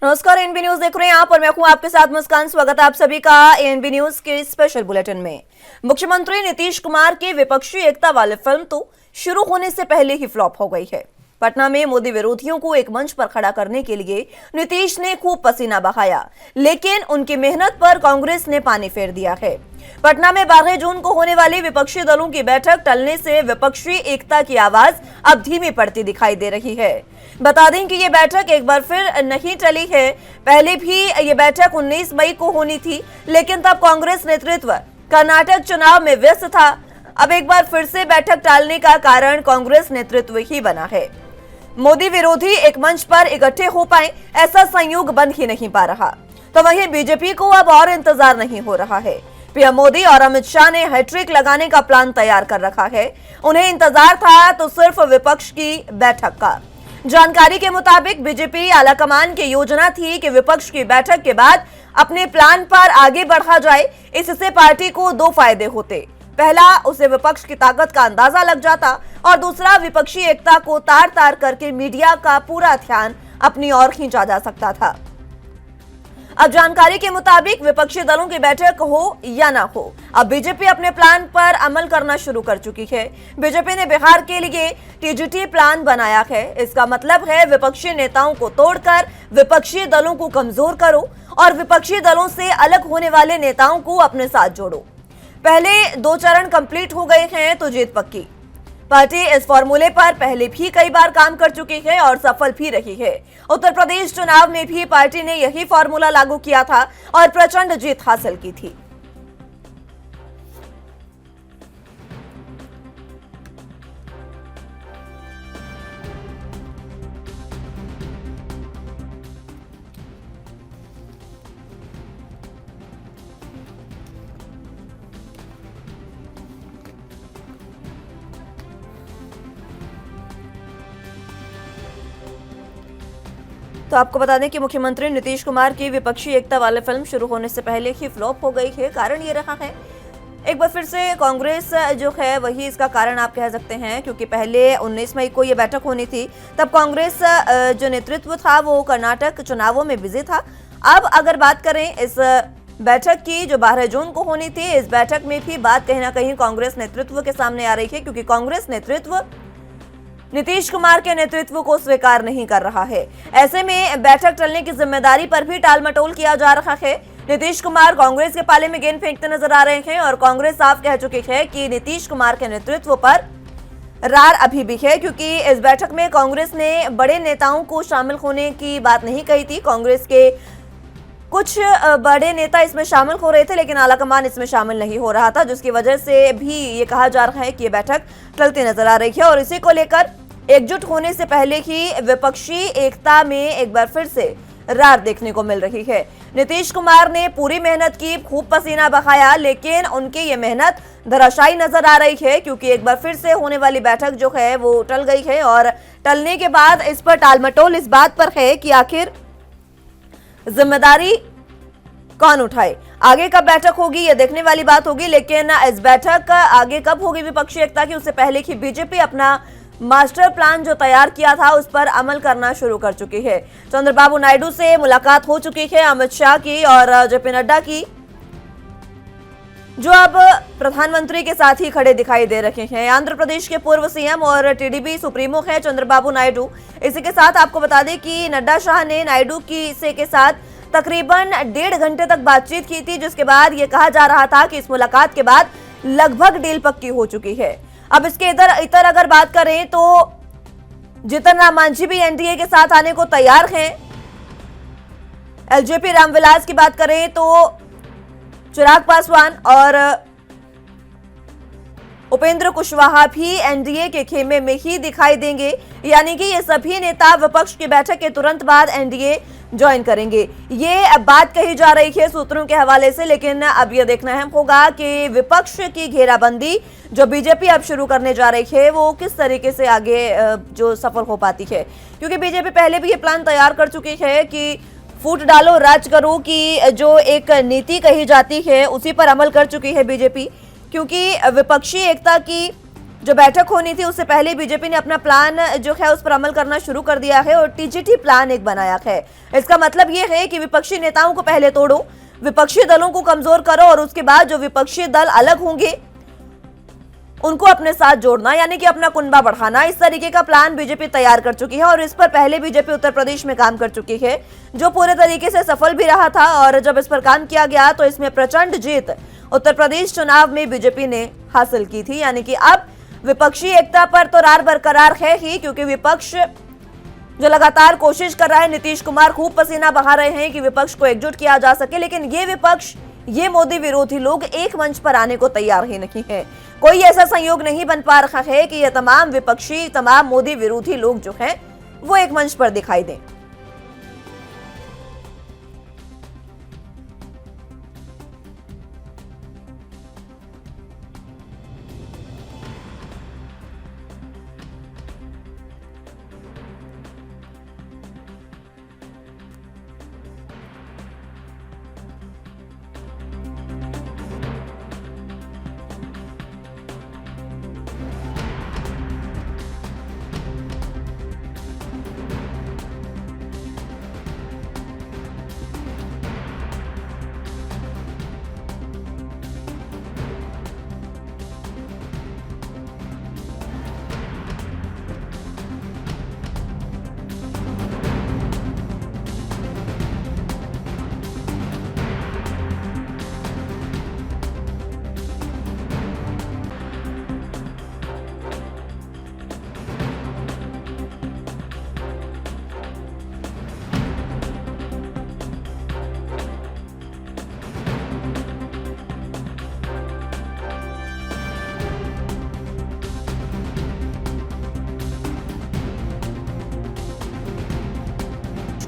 नमस्कार, ANB news देख रहे हैं आप और मैं हूं आपके साथ मुस्कान। स्वागत है आप सभी का एएनबी न्यूज के स्पेशल बुलेटिन में। मुख्यमंत्री नीतीश कुमार की विपक्षी एकता वाली फिल्म तो शुरू होने से पहले ही फ्लॉप हो गई है। पटना में मोदी विरोधियों को एक मंच पर खड़ा करने के लिए नीतीश ने खूब पसीना बहाया, लेकिन उनकी मेहनत पर कांग्रेस ने पानी फेर दिया है। पटना में 12 जून को होने वाली विपक्षी दलों की बैठक टलने से विपक्षी एकता की आवाज अब धीमी पड़ती दिखाई दे रही है। बता दें कि ये बैठक एक बार फिर नहीं टली है। पहले भी ये बैठक 19 मई को होनी थी, लेकिन तब कांग्रेस नेतृत्व कर्नाटक चुनाव में व्यस्त था। अब एक बार फिर से बैठक टालने का कारण कांग्रेस नेतृत्व ही बना है। मोदी विरोधी एक मंच पर इकट्ठे हो पाए, ऐसा संयोग बन ही नहीं पा रहा। तो वहीं बीजेपी को अब और इंतजार नहीं हो रहा है। पीएम मोदी और अमित शाह ने हैट्रिक लगाने का प्लान तैयार कर रखा है। उन्हें इंतजार था तो सिर्फ विपक्ष की बैठक का। जानकारी के मुताबिक बीजेपी आलाकमान की योजना थी कि विपक्ष की बैठक के बाद अपने प्लान पर आगे बढ़ा जाए। इससे पार्टी को दो फायदे होते। पहला, उसे विपक्ष की ताकत का अंदाजा लग जाता और दूसरा, विपक्षी एकता को तार तार करके मीडिया का पूरा ध्यान अपनी ओर खींचा जा सकता था। अब जानकारी के मुताबिक विपक्षी दलों की बैठक हो या ना हो, अब बीजेपी अपने प्लान पर अमल करना शुरू कर चुकी है। बीजेपी ने बिहार के लिए टीजीटी प्लान बनाया है। इसका मतलब है विपक्षी नेताओं को तोड़कर विपक्षी दलों को कमजोर करो और विपक्षी दलों से अलग होने वाले नेताओं को अपने साथ जोड़ो। पहले 2 चरण कंप्लीट हो गए हैं तो जीत पक्की। पार्टी इस फॉर्मूले पर पहले भी कई बार काम कर चुकी है और सफल भी रही है। उत्तर प्रदेश चुनाव में भी पार्टी ने यही फॉर्मूला लागू किया था और प्रचंड जीत हासिल की थी। तो आपको बता दें कि मुख्यमंत्री नीतीश कुमार की विपक्षी एकता वाली फिल्म शुरू होने से पहले ही फ्लॉप हो गई है। कारण ये रहा है, एक बार फिर से कांग्रेस जो है वही इसका कारण आप कह सकते हैं, क्योंकि पहले 19 मई को ये बैठक होनी थी। तब कांग्रेस जो नेतृत्व था वो कर्नाटक चुनावों में बिजी था। अब अगर बात करें इस बैठक की जो 12 जून को होनी थी, इस बैठक में भी बात कहीं ना कहीं कांग्रेस नेतृत्व के सामने आ रही है, क्योंकि कांग्रेस नेतृत्व नीतीश कुमार के नेतृत्व को स्वीकार नहीं कर रहा है। ऐसे में बैठक टलने की जिम्मेदारी पर भी टालमटोल किया जा रहा है। नीतीश कुमार कांग्रेस के पाले में गेंद फेंकते नजर आ रहे हैं और कांग्रेस साफ कह चुकी है कि नीतीश कुमार के नेतृत्व पर रार अभी भी है, क्योंकि इस बैठक में कांग्रेस ने बड़े नेताओं को शामिल होने की बात नहीं कही थी। कांग्रेस के कुछ बड़े नेता इसमें शामिल हो रहे थे, लेकिन आलाकमान इसमें शामिल नहीं हो रहा था, जिसकी वजह से भी ये कहा जा रहा है कि ये बैठक टलती नजर आ रही है। और इसी को लेकर एकजुट होने से पहले ही विपक्षी एकता में एक बार फिर से रार देखने को मिल रही है। नीतीश कुमार ने पूरी मेहनत की, खूब पसीना बहाया, लेकिन उनकी ये मेहनत धराशायी नजर आ रही है, क्योंकि एक बार फिर से होने वाली बैठक जो है वो टल गई है। और टलने के बाद इस पर टालमटोल इस बात पर है कि आखिर जिम्मेदारी कौन उठाए। आगे कब बैठक होगी ये देखने वाली बात होगी, लेकिन इस बैठक आगे कब होगी विपक्षी एकता की, उससे पहले ही बीजेपी अपना मास्टर प्लान जो तैयार किया था उस पर अमल करना शुरू कर चुकी है। चंद्रबाबू नायडू से मुलाकात हो चुकी है अमित शाह की और जेपी नड्डा की, जो अब प्रधानमंत्री के साथ ही खड़े दिखाई दे रहे हैं। आंध्र प्रदेश के पूर्व सीएम और टीडीपी सुप्रीमो हैं चंद्रबाबू नायडू। इसी के साथ आपको बता दें कि नड्डा शाह ने नायडू के साथ तकरीबन 1.5 घंटे तक बातचीत की थी, जिसके बाद ये कहा जा रहा था कि इस मुलाकात के बाद लगभग डील पक्की हो चुकी है। अब इसके इतर अगर बात करें तो जीतन राम मांझी भी एनडीए के साथ आने को तैयार हैं। एलजेपी रामविलास की बात करें तो चिराग पासवान और उपेंद्र कुशवाहा भी एनडीए के खेमे में ही दिखाई देंगे, यानी कि ये सभी नेता विपक्ष की बैठक के तुरंत बाद एनडीए ज्वाइन करेंगे। ये बात कही जा रही है सूत्रों के हवाले से, लेकिन अब यह देखना अहम होगा कि विपक्ष की घेराबंदी जो बीजेपी अब शुरू करने जा रही है वो किस तरीके से आगे जो सफल हो पाती है, क्योंकि बीजेपी पहले भी ये प्लान तैयार कर चुकी है कि फूट डालो राज करो की जो एक नीति कही जाती है उसी पर अमल कर चुकी है बीजेपी, क्योंकि विपक्षी एकता की जो बैठक होनी थी उससे पहले बीजेपी ने अपना प्लान जो है उस पर अमल करना शुरू कर दिया है और टीजीटी प्लान एक बनाया है। इसका मतलब ये है कि विपक्षी नेताओं को पहले तोड़ो, विपक्षी दलों को कमजोर करो और उसके बाद जो विपक्षी दल अलग होंगे उनको अपने साथ जोड़ना, यानी कि अपना कुनबा बढ़ाना। इस तरीके का प्लान बीजेपी तैयार कर चुकी है और इस पर पहले बीजेपी उत्तर प्रदेश में काम कर चुकी है, जो पूरे तरीके से सफल भी रहा था। और जब इस पर काम किया गया तो इसमें प्रचंड जीत उत्तर प्रदेश चुनाव में बीजेपी ने हासिल की थी। यानी कि अब विपक्षी एकता पर तो रार बरकरार है ही, क्योंकि विपक्ष जो लगातार कोशिश कर रहा है, नीतीश कुमार खूब पसीना बहा रहे हैं कि विपक्ष को एकजुट किया जा सके, लेकिन ये विपक्ष, ये मोदी विरोधी लोग एक मंच पर आने को तैयार ही नहीं है। कोई ऐसा संयोग नहीं बन पा रहा है कि ये तमाम विपक्षी, तमाम मोदी विरोधी लोग जो हैं वो एक मंच पर दिखाई दें।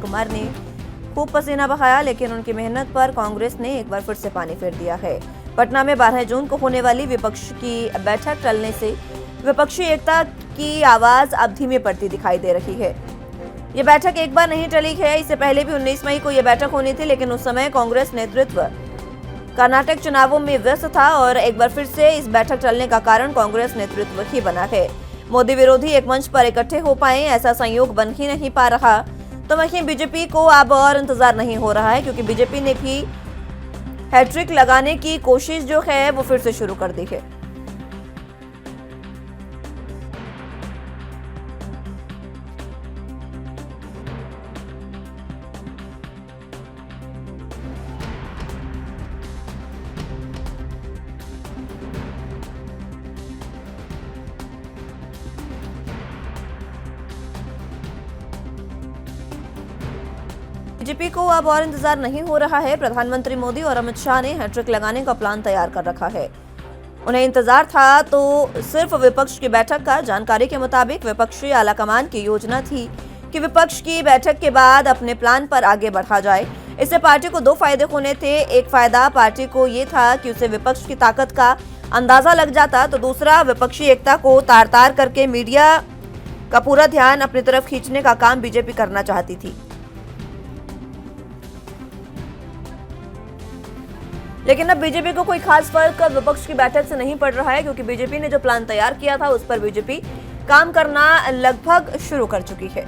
कुमार ने खूब पसीना बहाया, लेकिन उनकी मेहनत पर कांग्रेस ने एक बार फिर से पानी फेर दिया है। पटना में 12 जून को होने वाली विपक्ष की बैठक टलने से विपक्षी एकता की आवाज अब धीमी पड़ती दिखाई दे रही है। ये बैठक एक बार नहीं टली है, इससे पहले भी 19 मई को यह बैठक होनी थी, लेकिन उस समय कांग्रेस नेतृत्व कर्नाटक चुनावों में व्यस्त था और एक बार फिर से इस बैठक टलने का कारण कांग्रेस नेतृत्व ही बना है। मोदी विरोधी एक मंच पर इकट्ठे हो पाए, ऐसा संयोग बन ही नहीं पा रहा। तो वहीं बीजेपी को अब और इंतजार नहीं हो रहा है, क्योंकि बीजेपी ने भी हैट्रिक लगाने की कोशिश जो है वो फिर से शुरू कर दी है। बीजेपी को अब और इंतजार नहीं हो रहा है। प्रधानमंत्री मोदी और अमित शाह ने हैट्रिक लगाने का प्लान तैयार कर रखा है। उन्हें इंतजार था तो सिर्फ विपक्ष की बैठक का। जानकारी के मुताबिक विपक्षी आलाकमान की योजना थी कि विपक्ष की बैठक के बाद अपने प्लान पर आगे बढ़ा जाए। इससे पार्टी को दो फायदे होने थे। एक फायदा पार्टी को ये था कि उसे विपक्ष की ताकत का अंदाजा लग जाता, तो दूसरा विपक्षी एकता को तार तार करके मीडिया का पूरा ध्यान अपनी तरफ खींचने का काम बीजेपी करना चाहती थी। लेकिन अब बीजेपी को कोई खास फर्क विपक्ष की बैठक से नहीं पड़ रहा है, क्योंकि बीजेपी ने जो प्लान तैयार किया था उस पर बीजेपी काम करना लगभग शुरू कर चुकी है।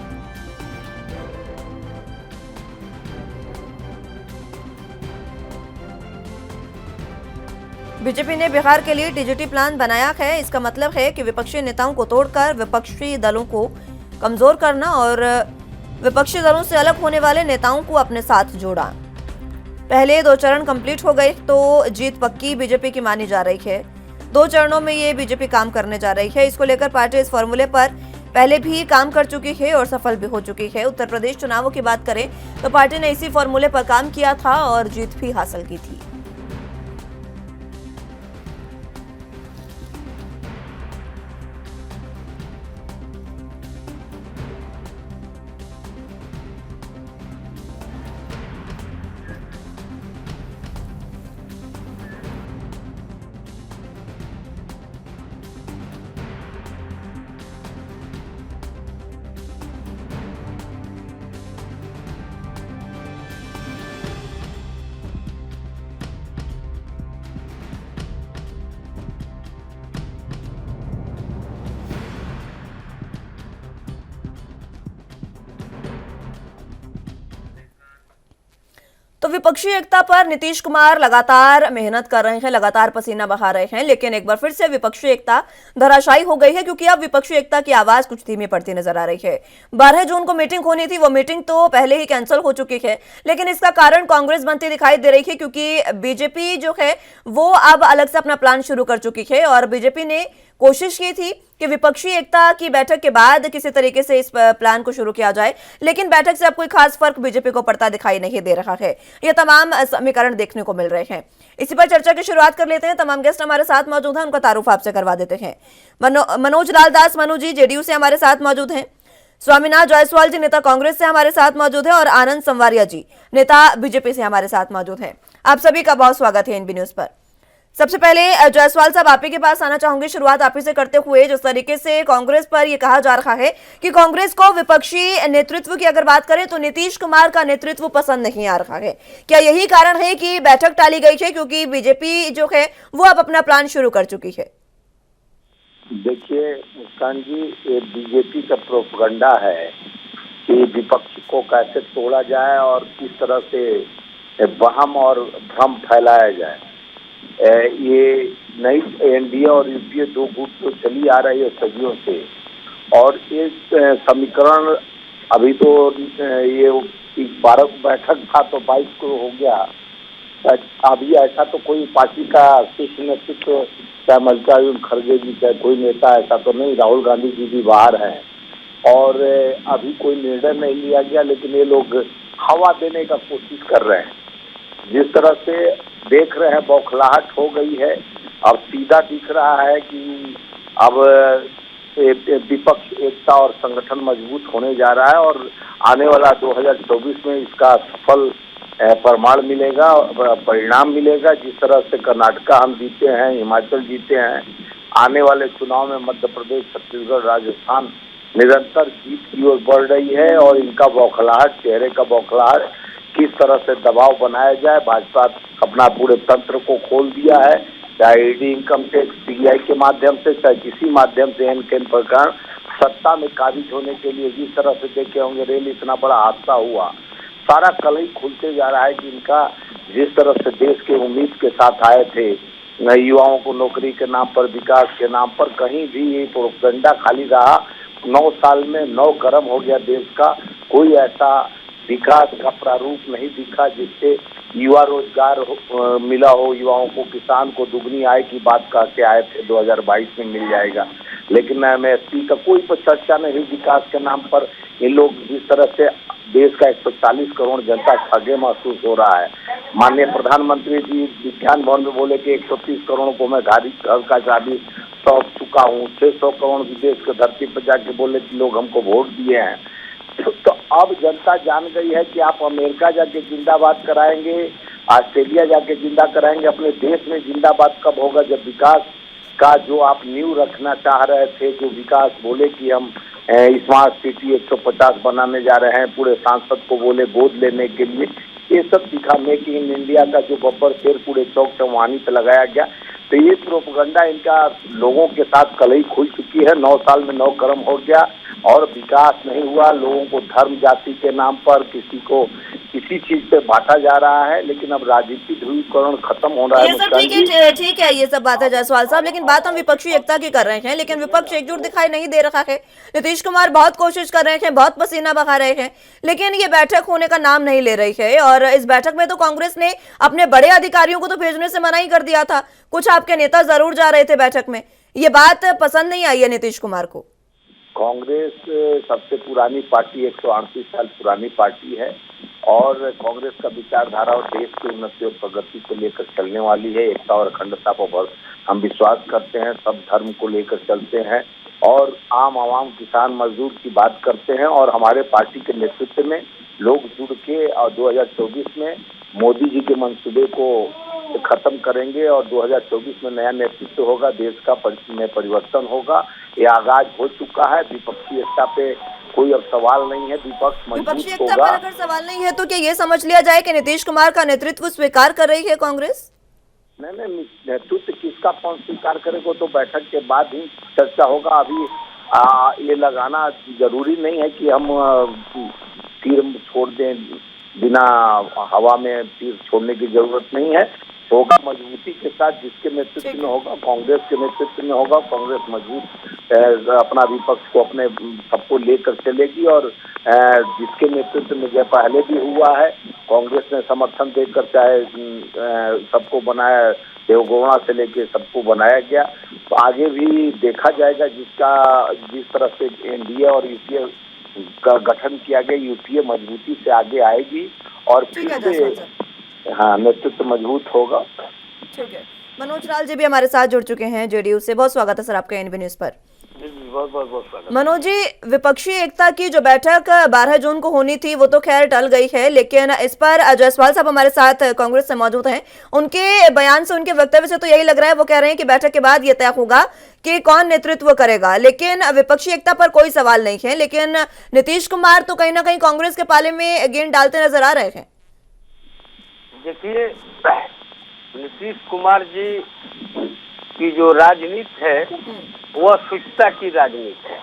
बीजेपी ने बिहार के लिए टीजीटी प्लान बनाया है। इसका मतलब है कि विपक्षी नेताओं को तोड़कर विपक्षी दलों को कमजोर करना और विपक्षी दलों से अलग होने वाले नेताओं को अपने साथ जोड़ा। पहले 2 चरण कंप्लीट हो गए तो जीत पक्की बीजेपी की मानी जा रही है। 2 चरणों में ये बीजेपी काम करने जा रही है। इसको लेकर पार्टी इस फॉर्मूले पर पहले भी काम कर चुकी है और सफल भी हो चुकी है। उत्तर प्रदेश चुनावों की बात करें तो पार्टी ने इसी फॉर्मूले पर काम किया था और जीत भी हासिल की थी। तो विपक्षी एकता पर नीतीश कुमार लगातार मेहनत कर रहे हैं, लगातार पसीना बहा रहे हैं, लेकिन एक बार फिर से विपक्षी एकता धराशायी हो गई है, क्योंकि अब विपक्षी एकता की आवाज कुछ धीमी पड़ती नजर आ रही है। 12 जून को मीटिंग होनी थी, वो मीटिंग तो पहले ही कैंसिल हो चुकी है, लेकिन इसका कारण कांग्रेस बनती दिखाई दे रही है, क्योंकि बीजेपी जो है वो अब अलग से अपना प्लान शुरू कर चुकी है। और बीजेपी ने कोशिश की थी कि विपक्षी एकता की बैठक के बाद किसी तरीके से इस प्लान को शुरू किया जाए, लेकिन बैठक से अब कोई खास फर्क बीजेपी को पड़ता दिखाई नहीं दे रहा है। ये तमाम समीकरण देखने को मिल रहे हैं। इसी पर चर्चा की शुरुआत कर लेते हैं। तमाम गेस्ट हमारे साथ मौजूद हैं, उनका तारुफ आपसे करवा देते हैं। मनोज लाल दास मनु जी जेडीयू से हमारे साथ मौजूद हैं, स्वामीनाथ जायसवाल जी नेता कांग्रेस से हमारे साथ मौजूद है, और आनंद संवारिया जी नेता बीजेपी से हमारे साथ मौजूद हैं। आप सभी का बहुत स्वागत है एनबी न्यूज पर। सबसे पहले जायसवाल साहब, आप ही के पास आना चाहूंगी, शुरुआत आप ही से करते हुए। जिस तरीके से कांग्रेस पर यह कहा जा रहा है कि कांग्रेस को विपक्षी नेतृत्व की अगर बात करें तो नीतीश कुमार का नेतृत्व पसंद नहीं आ रहा है, क्या यही कारण है कि बैठक टाली गई है, क्योंकि बीजेपी जो है वो अब अपना प्लान शुरू कर चुकी है? देखिए मुस्कान जी, ये बीजेपी का प्रोपगंडा है कि विपक्ष को कैसे तोड़ा जाए और किस तरह से वहम और भ्रम फैलाया जाए। ये नई एनडीए और यूपीए दो गुट तो चली आ रही है सदियों से, और ये समीकरण अभी तो ये 12 बैठक था तो 22 को हो गया। अभी ऐसा तो कोई पार्टी का शीर्ष नेतृत्व, चाहे मल्लिकार्जुन खड़गे जी, चाहे कोई नेता, ऐसा तो नहीं, राहुल गांधी जी भी बाहर हैं, और अभी कोई निर्णय नहीं लिया गया। लेकिन ये लोग हवा देने का कोशिश कर रहे हैं। जिस तरह से देख रहे हैं बौखलाहट हो गई है, अब सीधा दिख रहा है कि अब विपक्ष एकता और संगठन मजबूत होने जा रहा है, और आने वाला 2024 में इसका सफल प्रमाण मिलेगा, परिणाम मिलेगा। जिस तरह से कर्नाटका हम जीते हैं, हिमाचल जीते हैं, आने वाले चुनाव में मध्य प्रदेश, छत्तीसगढ़, राजस्थान निरंतर जीत की ओर बढ़ रही है, और इनका बौखलाहट, चेहरे का बौखलाहट, किस तरह से दबाव बनाया जाए। भाजपा अपना पूरे तंत्र को खोल दिया है, चाहे ईडी, इनकम टैक्स, सीबीआई के माध्यम से, चाहे किसी माध्यम से एन केन प्रकरण सत्ता में काबिज होने के लिए। जिस तरह से देखे होंगे रेल इतना बड़ा हादसा हुआ, सारा कल ही खुलते जा रहा है कि इनका जिस तरह से देश के उम्मीद के साथ आए थे, युवाओं को नौकरी के नाम पर, विकास के नाम पर, कहीं भी ये प्रोपगंडा खाली रहा। 9 साल में 9 गरम हो गया देश का, कोई ऐसा विकास का प्रारूप नहीं दिखा जिससे युवा रोजगार मिला हो, युवाओं को, किसान को दुगनी आय की बात कह के आए थे 2022 में मिल जाएगा, लेकिन एमएसपी का कोई चर्चा नहीं विकास के नाम पर। ये लोग जिस तरह से देश का 140 करोड़ जनता ठगे महसूस हो रहा है। माननीय प्रधानमंत्री जी विज्ञान भवन में बोले कि 130 करोड़ को मैं घर का चाबी सौंप चुका हूँ। 600 करोड़ विदेश की धरती पर जाके बोले कि लोग हमको वोट दिए हैं। तो अब जनता जान गई है कि आप अमेरिका जाके जिंदाबाद कराएंगे, ऑस्ट्रेलिया जाके जिंदा कराएंगे, अपने देश में जिंदाबाद कब होगा जब विकास का जो आप नींव रखना चाह रहे थे, जो विकास बोले कि हम स्मार्ट सिटी 150 बनाने जा रहे हैं, पूरे सांसद को बोले गोद लेने के लिए, ये सब दिखा। मेक इन इंडिया का जो बब्बर शेर पूरे चौक चौवानी पे लगाया गया, तो ये प्रोपगंडा इनका लोगों के साथ कल ही खुल चुकी है। 9 साल में 9 कर्म हो गया और विकास नहीं हुआ। लोगों को धर्म जाति के नाम पर किसी को किसी चीज पे बांटा जा रहा है, लेकिन अब राजनीतिक ध्रुवीकरण खत्म हो रहा है। ये सब ठीक है, ये सब बात है जायसवाल साहब, लेकिन बात हम विपक्षी एकता की कर रहे हैं, लेकिन विपक्ष एकजुट दिखाई नहीं दे रहा है। नीतीश कुमार बहुत कोशिश कर रहे हैं, बहुत पसीना बहा रहे हैं, लेकिन ये बैठक होने का नाम नहीं ले रही है। और इस बैठक में तो कांग्रेस ने अपने बड़े अधिकारियों को तो भेजने से मना ही कर दिया था, कुछ आपके नेता जरूर जा रहे थे बैठक में। ये बात पसंद नहीं आई है नीतीश कुमार को। कांग्रेस सबसे पुरानी पार्टी, 138 साल पुरानी पार्टी है, और कांग्रेस का विचारधारा और देश की उन्नति और प्रगति को लेकर चलने वाली है। एकता और अखंडता पर हम विश्वास करते हैं, सब धर्म को लेकर चलते हैं, और आम आवाम, किसान, मजदूर की बात करते हैं। और हमारे पार्टी के नेतृत्व में लोग जुड़ के और 2024 में मोदी जी के मंसूबे को खत्म करेंगे, और 2024 में नया नेतृत्व होगा, देश का में परिवर्तन होगा। ये आगाज हो चुका है। विपक्षी एकता पे कोई अब सवाल नहीं है, विपक्षी एकता पर अगर सवाल नहीं है तो क्या ये समझ लिया जाए कि नीतीश कुमार का नेतृत्व स्वीकार कर रही है कांग्रेस? नहीं, नेतृत्व किसका कौन स्वीकार करेगा तो बैठक के बाद ही चर्चा होगा। अभी ये लगाना जरूरी नहीं है कि हम तीर छोड़ दें बिना हवा में तीर छोड़ने की जरूरत नहीं है। होगा मजबूती के साथ, जिसके नेतृत्व में होगा, कांग्रेस के नेतृत्व में होगा। कांग्रेस मजबूत अपना विपक्ष को अपने सबको लेकर चलेगी और जिसके नेतृत्व में जो पहले भी हुआ है, कांग्रेस ने समर्थन देकर चाहे सबको बनाया, देवगौड़ा से लेके सबको बनाया गया, तो आगे भी देखा जाएगा। जिस तरह से एनडीए और यूपीए का गठन किया गया, यूपीए मजबूती से आगे आएगी और फिर से हाँ नेतृत्व मजबूत होगा। ठीक है, मनोज लाल जी भी हमारे साथ जुड़ चुके हैं जेडीयू से। बहुत स्वागत है सर आपका एनबी न्यूज पर। बहुत स्वागत। मनोज जी, विपक्षी एकता की जो बैठक 12 जून को होनी थी वो तो खैर टल गई है, लेकिन इस पर जायसवाल साहब हमारे साथ कांग्रेस से मौजूद हैं। उनके बयान से, उनके वक्तव्य से तो यही लग रहा है, वो कह रहे हैं कि बैठक के बाद ये तय होगा कि कौन नेतृत्व करेगा, लेकिन विपक्षी एकता पर कोई सवाल नहीं है। लेकिन नीतीश कुमार तो कहीं ना कहीं कांग्रेस के पाले में गेंद डालते नजर आ रहे हैं। देखिए, नीतीश कुमार जी की जो राजनीति है वह शुचिता की राजनीति है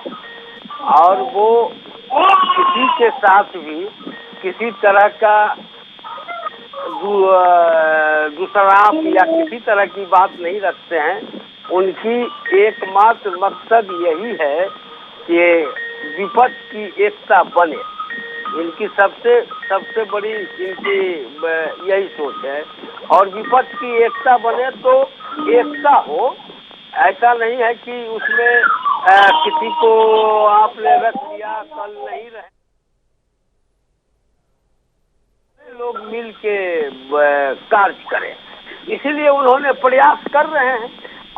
और वो किसी के साथ भी किसी तरह का दुष्टराम या किसी तरह की बात नहीं रखते हैं। उनकी एकमात्र मकसद यही है कि विपक्ष की एकता बने। इनकी सबसे बड़ी इनकी यही सोच है और विपक्ष की एकता बने तो एकता हो। ऐसा नहीं है कि उसमें किसी को आपने रख दिया, कल नहीं रहे, लोग मिल के कार्य करें, इसीलिए उन्होंने प्रयास कर रहे हैं।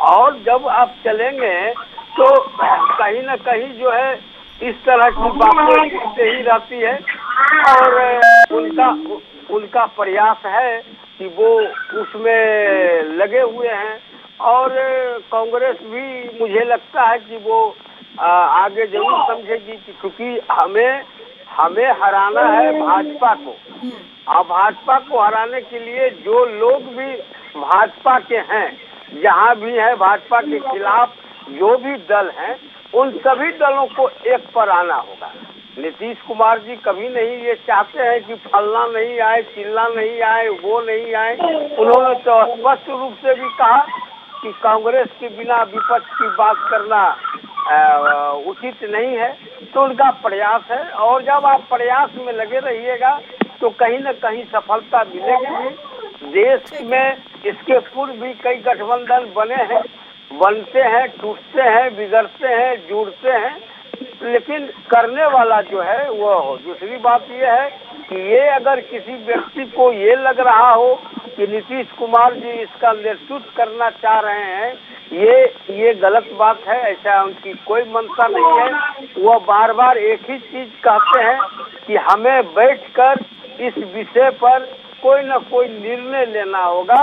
और जब आप चलेंगे तो कहीं न कहीं जो है इस तरह की बातें दिखते ही रहती है और उनका प्रयास है कि वो उसमें लगे हुए हैं और कांग्रेस भी मुझे लगता है कि वो आगे जरूर समझेगी कि क्योंकि हमें हराना है भाजपा को। और भाजपा को हराने के लिए जो लोग भी भाजपा के हैं, जहाँ भी है भाजपा के खिलाफ जो भी दल हैं, उन सभी दलों को एक पर आना होगा। नीतीश कुमार जी कभी नहीं ये चाहते हैं कि फलना नहीं आए, चिल्ला नहीं आए, वो नहीं आए। उन्होंने तो स्पष्ट रूप से भी कहा कि कांग्रेस के बिना विपक्ष की बात करना उचित नहीं है। तो उनका प्रयास है और जब आप प्रयास में लगे रहिएगा तो कहीं न कहीं सफलता मिलेगी। देश में इसके पूर्व भी कई गठबंधन बने हैं, बनते हैं, टूटते हैं, बिगड़ते हैं, जुड़ते हैं, लेकिन करने वाला जो है वो हो। दूसरी बात ये है कि ये अगर किसी व्यक्ति को ये लग रहा हो कि नीतीश कुमार जी इसका नेतृत्व करना चाह रहे हैं, ये गलत बात है। ऐसा उनकी कोई मंशा नहीं है। वो बार बार एक ही चीज कहते हैं कि हमें बैठकर इस विषय पर कोई न कोई निर्णय लेना होगा।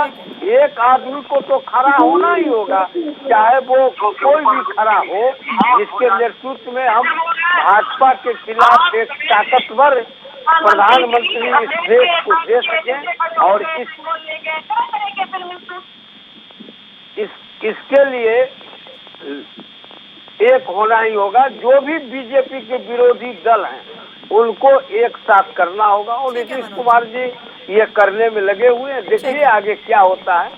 एक आदमी को तो खड़ा होना ही होगा, चाहे वो कोई भी खड़ा हो, जिसके नेतृत्व में हम भाजपा के खिलाफ एक ताकतवर प्रधानमंत्री इस देश को दे सकें। और इसके लिए एक होना ही होगा। जो भी बीजेपी के विरोधी दल हैं उनको एक साथ करना होगा और नीतीश कुमार जी ये करने में लगे हुए हैं। देखिए आगे क्या होता है।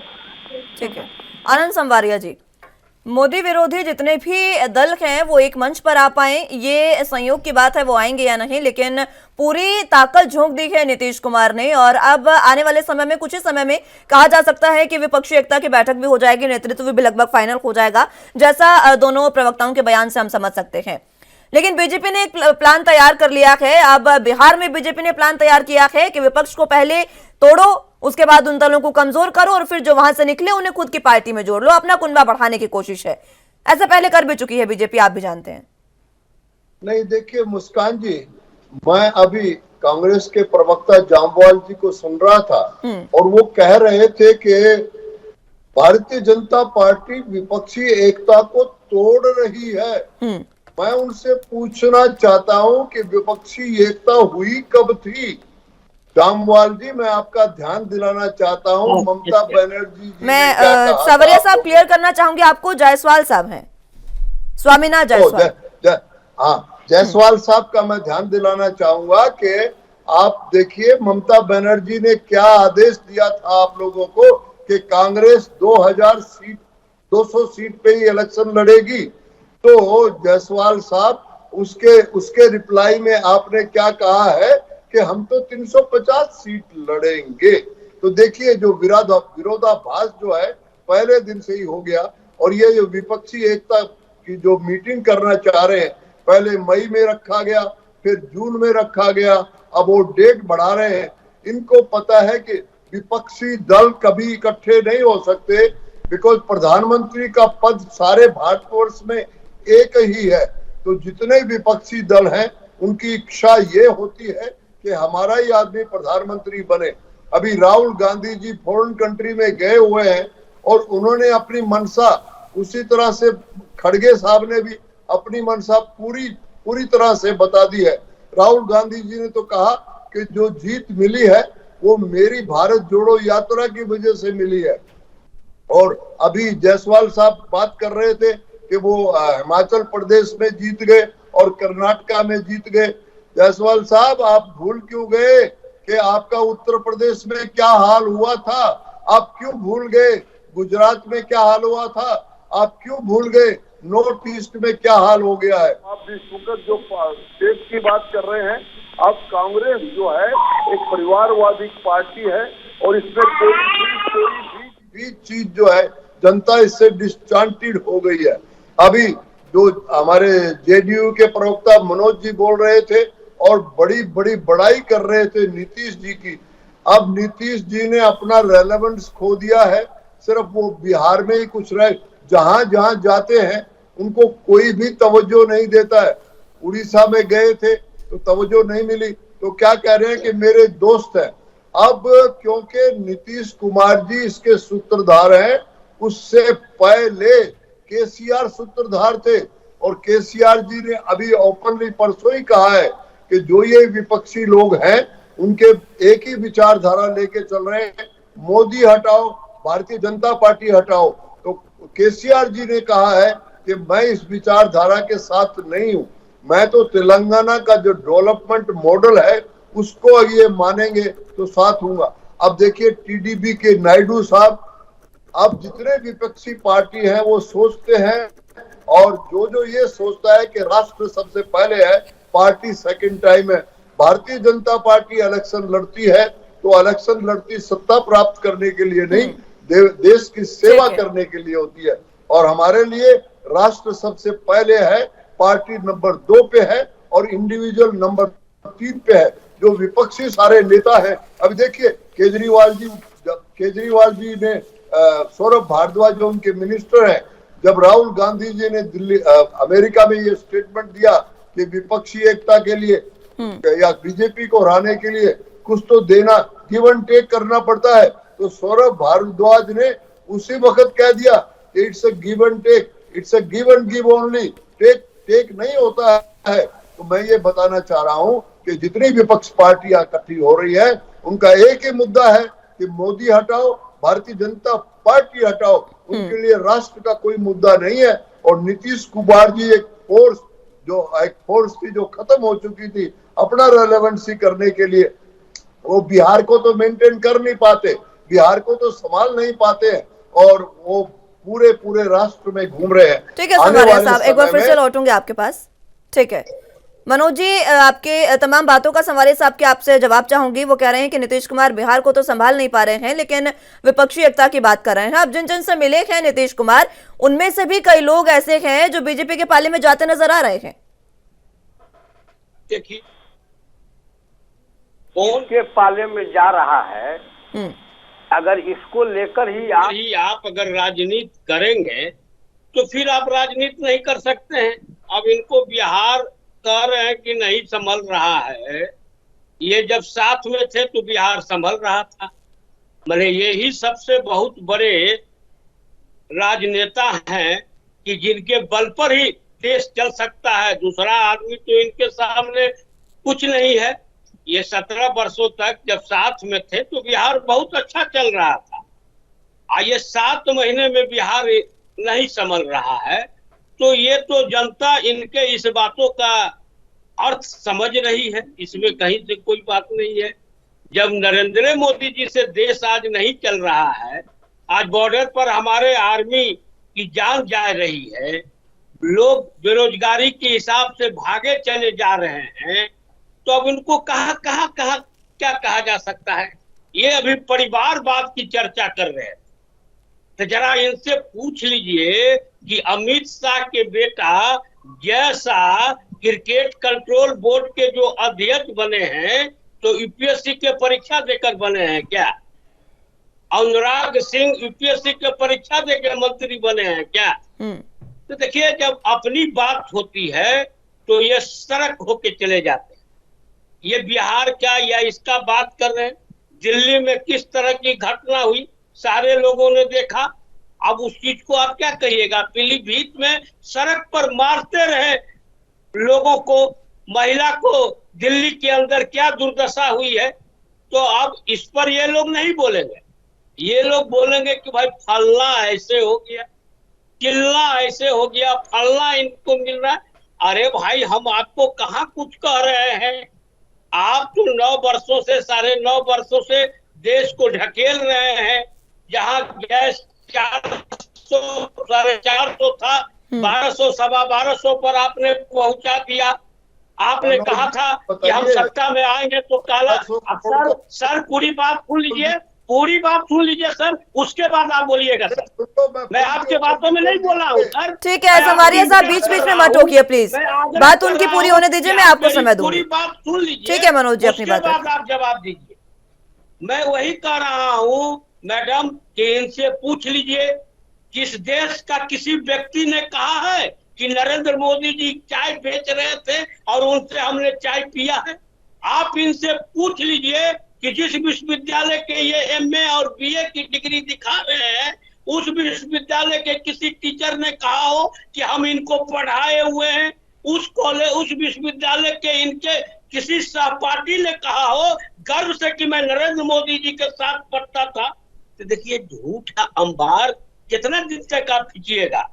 ठीक है, आनंद संवारिया जी, मोदी विरोधी जितने भी दल हैं वो एक मंच पर आ पाए, ये संयोग की बात है, वो आएंगे या नहीं, लेकिन पूरी ताकत झोंक दी है नीतीश कुमार ने। और अब आने वाले समय में, कुछ ही समय में कहा जा सकता है कि विपक्षी एकता की बैठक भी हो जाएगी, नेतृत्व भी लगभग फाइनल हो जाएगा, जैसा दोनों प्रवक्ताओं के बयान से हम समझ सकते हैं। लेकिन बीजेपी ने एक प्लान तैयार कर लिया है। अब बिहार में बीजेपी ने प्लान तैयार किया है कि विपक्ष को पहले तोड़ो, उसके बाद उन दलों को कमजोर करो और फिर जो वहां से निकले उन्हें खुद की पार्टी में जोड़ लो। अपना कुनबा बढ़ाने की कोशिश है। ऐसा पहले कर भी चुकी है बीजेपी, आप भी जानते हैं। नहीं, देखिए मुस्कान जी, मैं अभी कांग्रेस के प्रवक्ता जामवाल जी को सुन रहा था और वो कह रहे थे कि भारतीय जनता पार्टी विपक्षी एकता को तोड़ रही है। मैं उनसे पूछना चाहता हूं कि विपक्षी एकता हुई कब थी? जामवाल जी, मैं आपका ध्यान दिलाना चाहता हूं, ममता बनर्जी जी मैं सवरिया साहब क्लियर करना चाहूंगी आपको, जायसवाल साहब हैं, स्वामीनाथ जायसवाल। हाँ, जायसवाल साहब का मैं ध्यान दिलाना चाहूंगा कि आप देखिए ममता बनर्जी ने क्या आदेश दिया था आप लोगों को कि कांग्रेस 200 सीट पे ही इलेक्शन लड़ेगी। तो जायसवाल साहब उसके रिप्लाई में आपने क्या कहा है कि हम तो 350 सीट लड़ेंगे। तो देखिए जो विरोधाभास जो है पहले दिन से ही हो गया। और ये जो विपक्षी एकता की जो मीटिंग करना चाह रहे हैं, पहले मई में रखा गया, फिर जून में रखा गया, अब वो डेट बढ़ा रहे हैं। इनको पता है कि विपक्षी दल कभी इकट्ठे नहीं हो सकते, बिकॉज प्रधानमंत्री का पद सारे भारतवर्ष में एक ही है। तो जितने विपक्षी दल हैं उनकी इच्छा ये होती है कि हमारा ही आदमी प्रधानमंत्री बने। अभी राहुल गांधी जी फॉरेन कंट्री में गए हुए हैं और उन्होंने अपनी मंशा, उसी तरह से खड़गे साहब ने भी अपनी मंशा पूरी तरह से बता दी है। राहुल गांधी जी ने तो कहा कि जो जीत मिली है वो मेरी भारत जोड़ो यात्रा की वजह से मिली है। और अभी जायसवाल साहब बात कर रहे थे कि वो हिमाचल प्रदेश में जीत गए और कर्नाटका में जीत गए। जायसवाल साहब आप भूल क्यों गए कि आपका उत्तर प्रदेश में क्या हाल हुआ था? आप क्यों भूल गए गुजरात में क्या हाल हुआ था? आप क्यों भूल गए नॉर्थ ईस्ट में क्या हाल हो गया है? आप विश्वकप जो स्टेट की बात कर रहे हैं, अब कांग्रेस जो है एक परिवारवादी पार्टी है और इसमें कोई भी चीज जो है जनता इससे डिसचांटेड हो गई है। अभी जो हमारे जेडीयू के प्रवक्ता मनोज जी बोल रहे थे और बड़ी बड़ाई कर रहे थे नीतीश जी की। अब नीतीश जी ने अपना रेलेवेंस खो दिया है, सिर्फ वो बिहार में ही कुछ रहे, जहां जाते हैं उनको कोई भी तवज्जो नहीं देता है। उड़ीसा में गए थे तो तवज्जो नहीं मिली, तो क्या कह रहे हैं कि मेरे दोस्त हैं। अब क्योंकि नीतीश कुमार जी इसके सूत्रधार हैं, उससे पहले केसीआर सूत्रधार थे और केसीआर जी ने अभी ओपनली परसों ही कहा है कि जो ये विपक्षी लोग हैं उनके एक ही विचारधारा लेके चल रहे हैं, मोदी हटाओ, भारतीय जनता पार्टी हटाओ। तो केसीआर जी ने कहा है कि मैं इस विचारधारा के साथ नहीं हूं, मैं तो तेलंगाना का जो डेवलपमेंट मॉडल है उसको अगर ये मानेंगे तो साथ हूंगा। अब देखिए टीडीपी के नायडू साहब, अब जितने विपक्षी पार्टी हैं वो सोचते हैं, और जो ये सोचता है कि राष्ट्र सबसे पहले है, पार्टी सेकंड टाइम है। भारतीय जनता पार्टी इलेक्शन लड़ती है तो इलेक्शन लड़ती सत्ता प्राप्त करने के लिए नहीं, देश की सेवा करने के लिए होती है। और हमारे लिए राष्ट्र सबसे पहले है, पार्टी नंबर 2 पे है और इंडिविजुअल नंबर 3 पे है। जो विपक्षी सारे नेता हैं, अभी देखिए केजरीवाल जी ने सौरभ भारद्वाज जो उनके मिनिस्टर हैं, जब राहुल गांधी जी ने अमेरिका में ये स्टेटमेंट दिया कि विपक्षी एकता के लिए या बीजेपी को हराने के लिए कुछ तो देना, गिव एंड टेक करना पड़ता है, तो सौरभ भारद्वाज ने उसी वक्त कह दिया कि it's a give and take, it's a give and give only, take नहीं होता है। तो मैं ये बताना चाह रहा हूं कि जितनी विपक्ष पार्टियां इकट्ठी हो रही है उनका एक ही मुद्दा है कि मोदी हटाओ, भारतीय जनता पार्टी हटाओ। उनके लिए राष्ट्र का कोई मुद्दा नहीं है। और नीतीश कुमार जी एक फोर्स थी जो खत्म हो चुकी थी अपना रेलेवेंसी करने के लिए, वो बिहार को तो मेंटेन कर नहीं पाते, बिहार को तो संभाल नहीं पाते हैं और वो पूरे राष्ट्र में घूम रहे हैं। ठीक है समरिया साहब, एक बार फिर से लौटूंगे आपके पास। ठीक है मनोज जी, आपके तमाम बातों का संवारी साहब के आपसे जवाब चाहूंगी। वो कह रहे हैं कि नीतीश कुमार बिहार को तो संभाल नहीं पा रहे हैं, लेकिन विपक्षी एकता की बात कर रहे हैं। अब जिन से मिले हैं नीतीश कुमार, उनमें से भी कई लोग ऐसे हैं जो बीजेपी के पाले में जाते नजर आ रहे हैं। देखिए कौन के पाले में जा रहा है, अगर इसको लेकर ही आप अगर राजनीति करेंगे तो फिर आप राजनीति नहीं कर सकते हैं। अब इनको बिहार कह रहे हैं कि नहीं संभल रहा है, ये जब साथ में थे तो बिहार संभल रहा था। मैंने यही सबसे बहुत बड़े राजनेता हैं कि जिनके बल पर ही देश चल सकता है, दूसरा आदमी तो इनके सामने कुछ नहीं है। ये 17 वर्षों तक जब साथ में थे तो बिहार बहुत अच्छा चल रहा था। ये 7 महीने में बिहार नहीं संभल रहा है, तो ये तो जनता इनके इस बातों का अर्थ समझ रही है, इसमें कहीं से कोई बात नहीं है। जब नरेंद्र मोदी जी से देश आज नहीं चल रहा है, आज बॉर्डर पर हमारे आर्मी की जान जा रही है, लोग बेरोजगारी के हिसाब से भागे चले जा रहे हैं, तो अब इनको कहाँ क्या कहा जा सकता है? ये अभी परिवारवाद की चर्चा कर रहे हैं। तो जरा इनसे पूछ लीजिए कि अमित शाह के बेटा जैसा क्रिकेट कंट्रोल बोर्ड के जो अध्यक्ष बने हैं, तो यूपीएससी के परीक्षा देकर बने हैं क्या? अनुराग सिंह यूपीएससी के परीक्षा देकर मंत्री बने हैं क्या? तो देखिए, जब अपनी बात होती है तो ये सड़क होके चले जाते हैं। ये बिहार क्या या इसका बात कर रहे हैं? दिल्ली में किस तरह की घटना हुई सारे लोगों ने देखा। अब उस चीज को आप क्या कहिएगा? पीलीभीत में सड़क पर मारते रहे लोगों को, महिला को, दिल्ली के अंदर क्या दुर्दशा हुई है। तो अब इस पर ये लोग नहीं बोलेंगे, ये लोग बोलेंगे कि भाई फलना ऐसे हो गया, किल्ला ऐसे हो गया, फलना इनको मिल रहा है। अरे भाई, हम आपको कहाँ कुछ कह रहे हैं? आप तो 9 वर्षों से 9.5 वर्षों से देश को ढकेल रहे हैं। जहां गैस 400 450 था, 1200 1250 पर आपने पहुंचा दिया। आपने कहा था कि हम सत्ता में आएंगे तो काला। सर पूरी बात सुन लीजिए, पूरी बात सुन लीजिए सर, उसके बाद आप बोलिएगा सर। मैं आपके बातों में नहीं बोला हूँ सर। ठीक है संवरिया साहब, बीच बीच में मत टोकिए प्लीज, बात उनकी पूरी होने दीजिए, मैं आपको समय दूंगी। पूरी बात सुन लीजिए, ठीक है मनोज जी, अपनी बात आप जवाब दीजिए। मैं वही कह रहा हूँ मैडम कि इनसे पूछ लीजिए, किस देश का किसी व्यक्ति ने कहा है कि नरेंद्र मोदी जी चाय बेच रहे थे और उनसे हमने चाय पिया है? आप इनसे पूछ लीजिए कि जिस विश्वविद्यालय के ये एमए और बीए की डिग्री दिखा रहे हैं, उस विश्वविद्यालय के किसी टीचर ने कहा हो कि हम इनको पढ़ाए हुए हैं? उस विश्वविद्यालय के इनके किसी सहपाठी ने कहा हो गर्व से कि मैं नरेंद्र मोदी जी के साथ पढ़ता था? तो देखिए, झूठ का अंबार कितना दिन तक आप खींचिएगा?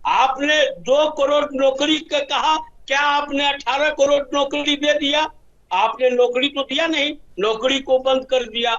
आपने 2 करोड़ नौकरी का कहा, क्या आपने 18 करोड़ नौकरी दे दिया? आपने नौकरी तो दिया नहीं, नौकरी को बंद कर दिया।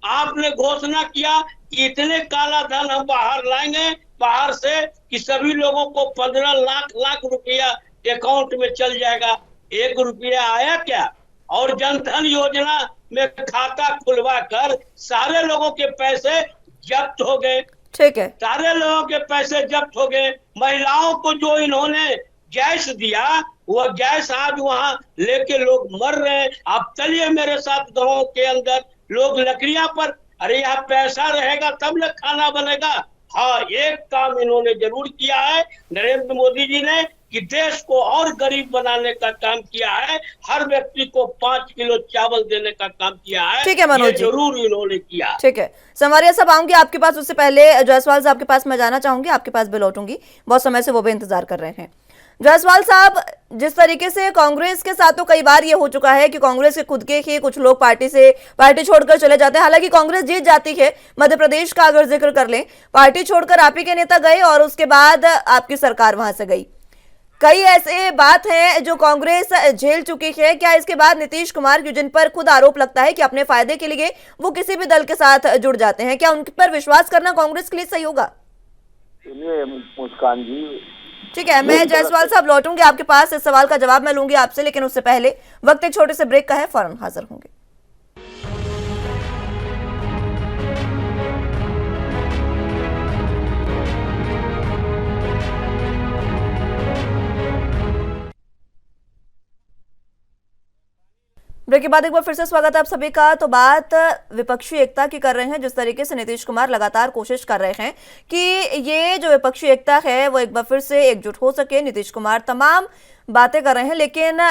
आपने घोषणा किया कि इतने काला धन हम बाहर लाएंगे बाहर से कि सभी लोगों को 15 लाख रुपया अकाउंट में चल जाएगा। 1 रुपया आया क्या? और जनधन योजना में खाता खुलवा कर सारे लोगों के पैसे जब्त हो गए। ठीक है, सारे लोगों के पैसे जब्त हो गए। महिलाओं को जो इन्होंने गैस दिया, वो गैस आज वहां लेके लोग मर रहे हैं। आप चलिए मेरे साथ गांव के अंदर, लोग लकड़ियां पर, अरे यहाँ पैसा रहेगा तब न खाना बनेगा। हाँ, एक काम इन्होंने जरूर किया है नरेंद्र मोदी जी ने, कि देश को और गरीब बनाने का काम किया है, हर व्यक्ति को 5 किलो चावल देने का काम किया है। ठीक है मनोज जी, जरूर इन्होंने किया। ठीक है संवरिया साहब, आऊंगी आपके पास, उससे पहले जायसवाल साहब के पास मैं जाना चाहूंगी, आपके पास भी लौटूंगी, बहुत समय से वो भी इंतजार कर रहे हैं। जायसवाल साहब, जिस तरीके से कांग्रेस के साथ तो कई बार ये हो चुका है कि कांग्रेस के खुद के ही कुछ लोग पार्टी छोड़कर चले जाते हैं। हालांकि कांग्रेस जीत जाती है, मध्य प्रदेश का अगर जिक्र कर लें, पार्टी छोड़कर आप ही के नेता गए और उसके बाद आपकी सरकार वहां से गई। कई ऐसे बात हैं जो कांग्रेस झेल चुकी है। क्या इसके बाद नीतीश कुमार जिन पर खुद आरोप लगता है कि अपने फायदे के लिए वो किसी भी दल के साथ जुड़ जाते हैं, क्या उन पर विश्वास करना कांग्रेस के लिए सही होगा? मुस्कान जी, ठीक है, मैं जायसवाल साहब लौटूंगी आपके पास, इस सवाल का जवाब मैं लूंगी आपसे, लेकिन उससे पहले वक्त एक छोटे से ब्रेक का है, फौरन हाजिर होंगे। ब्रेक के बाद एक बार फिर से स्वागत है आप सभी का। तो बात विपक्षी एकता की कर रहे हैं। जिस तरीके से नीतीश कुमार लगातार कोशिश कर रहे हैं कि ये जो विपक्षी एकता है वो एक बार फिर से एकजुट हो सके, नीतीश कुमार तमाम बातें कर रहे हैं, लेकिन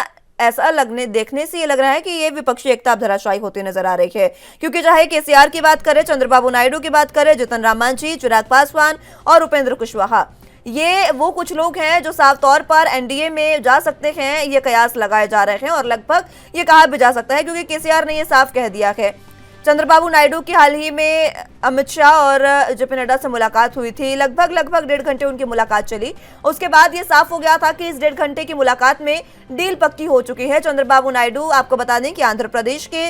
ऐसा देखने से ये लग रहा है कि ये विपक्षी एकता अब धराशायी होती नजर आ रही है। क्योंकि चाहे केसीआर की बात करें, चंद्रबाबू नायडू की बात करें, जीतन राम मांझी, चिराग पासवान और उपेंद्र कुशवाहा, ये वो कुछ लोग हैं जो साफ तौर पर एनडीए में जा सकते हैं, ये कयास लगाए जा रहे हैं और लगभग ये कहा भी जा सकता है, क्योंकि केसीआर ने ये साफ कह दिया है चंद्रबाबू नायडू की हाल ही में अमित शाह और जेपी नड्डा से मुलाकात हुई थी। लगभग 1.5 घंटे उनकी मुलाकात चली। उसके बाद ये साफ हो गया था कि इस 1.5 घंटे की मुलाकात में डील पक्की हो चुकी है। चंद्रबाबू नायडू, आपको बता दें कि आंध्र प्रदेश के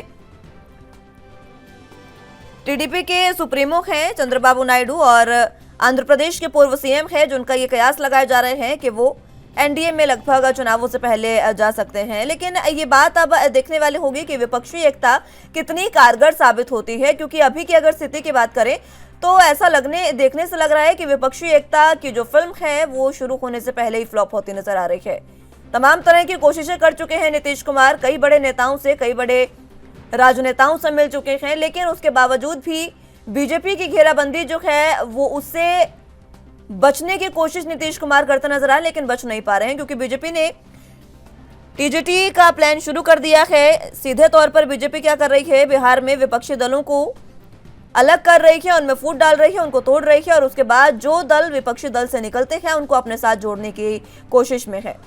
टीडीपी के सुप्रीमो हैं चंद्रबाबू नायडू, और आंध्र प्रदेश के पूर्व सीएम हैं, जिनका ये कयास लगाए जा रहे हैं कि वो एनडीए में लगभग चुनावों से पहले जा सकते हैं। लेकिन ये बात अब देखने वाली होगी कि विपक्षी एकता कितनी कारगर साबित होती है, क्योंकि अभी की अगर स्थिति की बात करें तो ऐसा देखने से लग रहा है कि विपक्षी एकता की जो फिल्म है वो शुरू होने से पहले ही फ्लॉप होती नजर आ रही है। तमाम तरह की कोशिशें कर चुके हैं नीतीश कुमार, कई बड़े नेताओं से, कई बड़े राजनेताओं से मिल चुके हैं, लेकिन उसके बावजूद भी बीजेपी की घेराबंदी जो है वो उससे बचने की कोशिश नीतीश कुमार करते नजर आए, लेकिन बच नहीं पा रहे हैं, क्योंकि बीजेपी ने टीजेटी का प्लान शुरू कर दिया है। सीधे तौर पर बीजेपी क्या कर रही है, बिहार में विपक्षी दलों को अलग कर रही है, उनमें फूट डाल रही है, उनको तोड़ रही है, और उसके बाद जो दल विपक्षी दल से निकलते हैं उनको अपने साथ जोड़ने की कोशिश में है।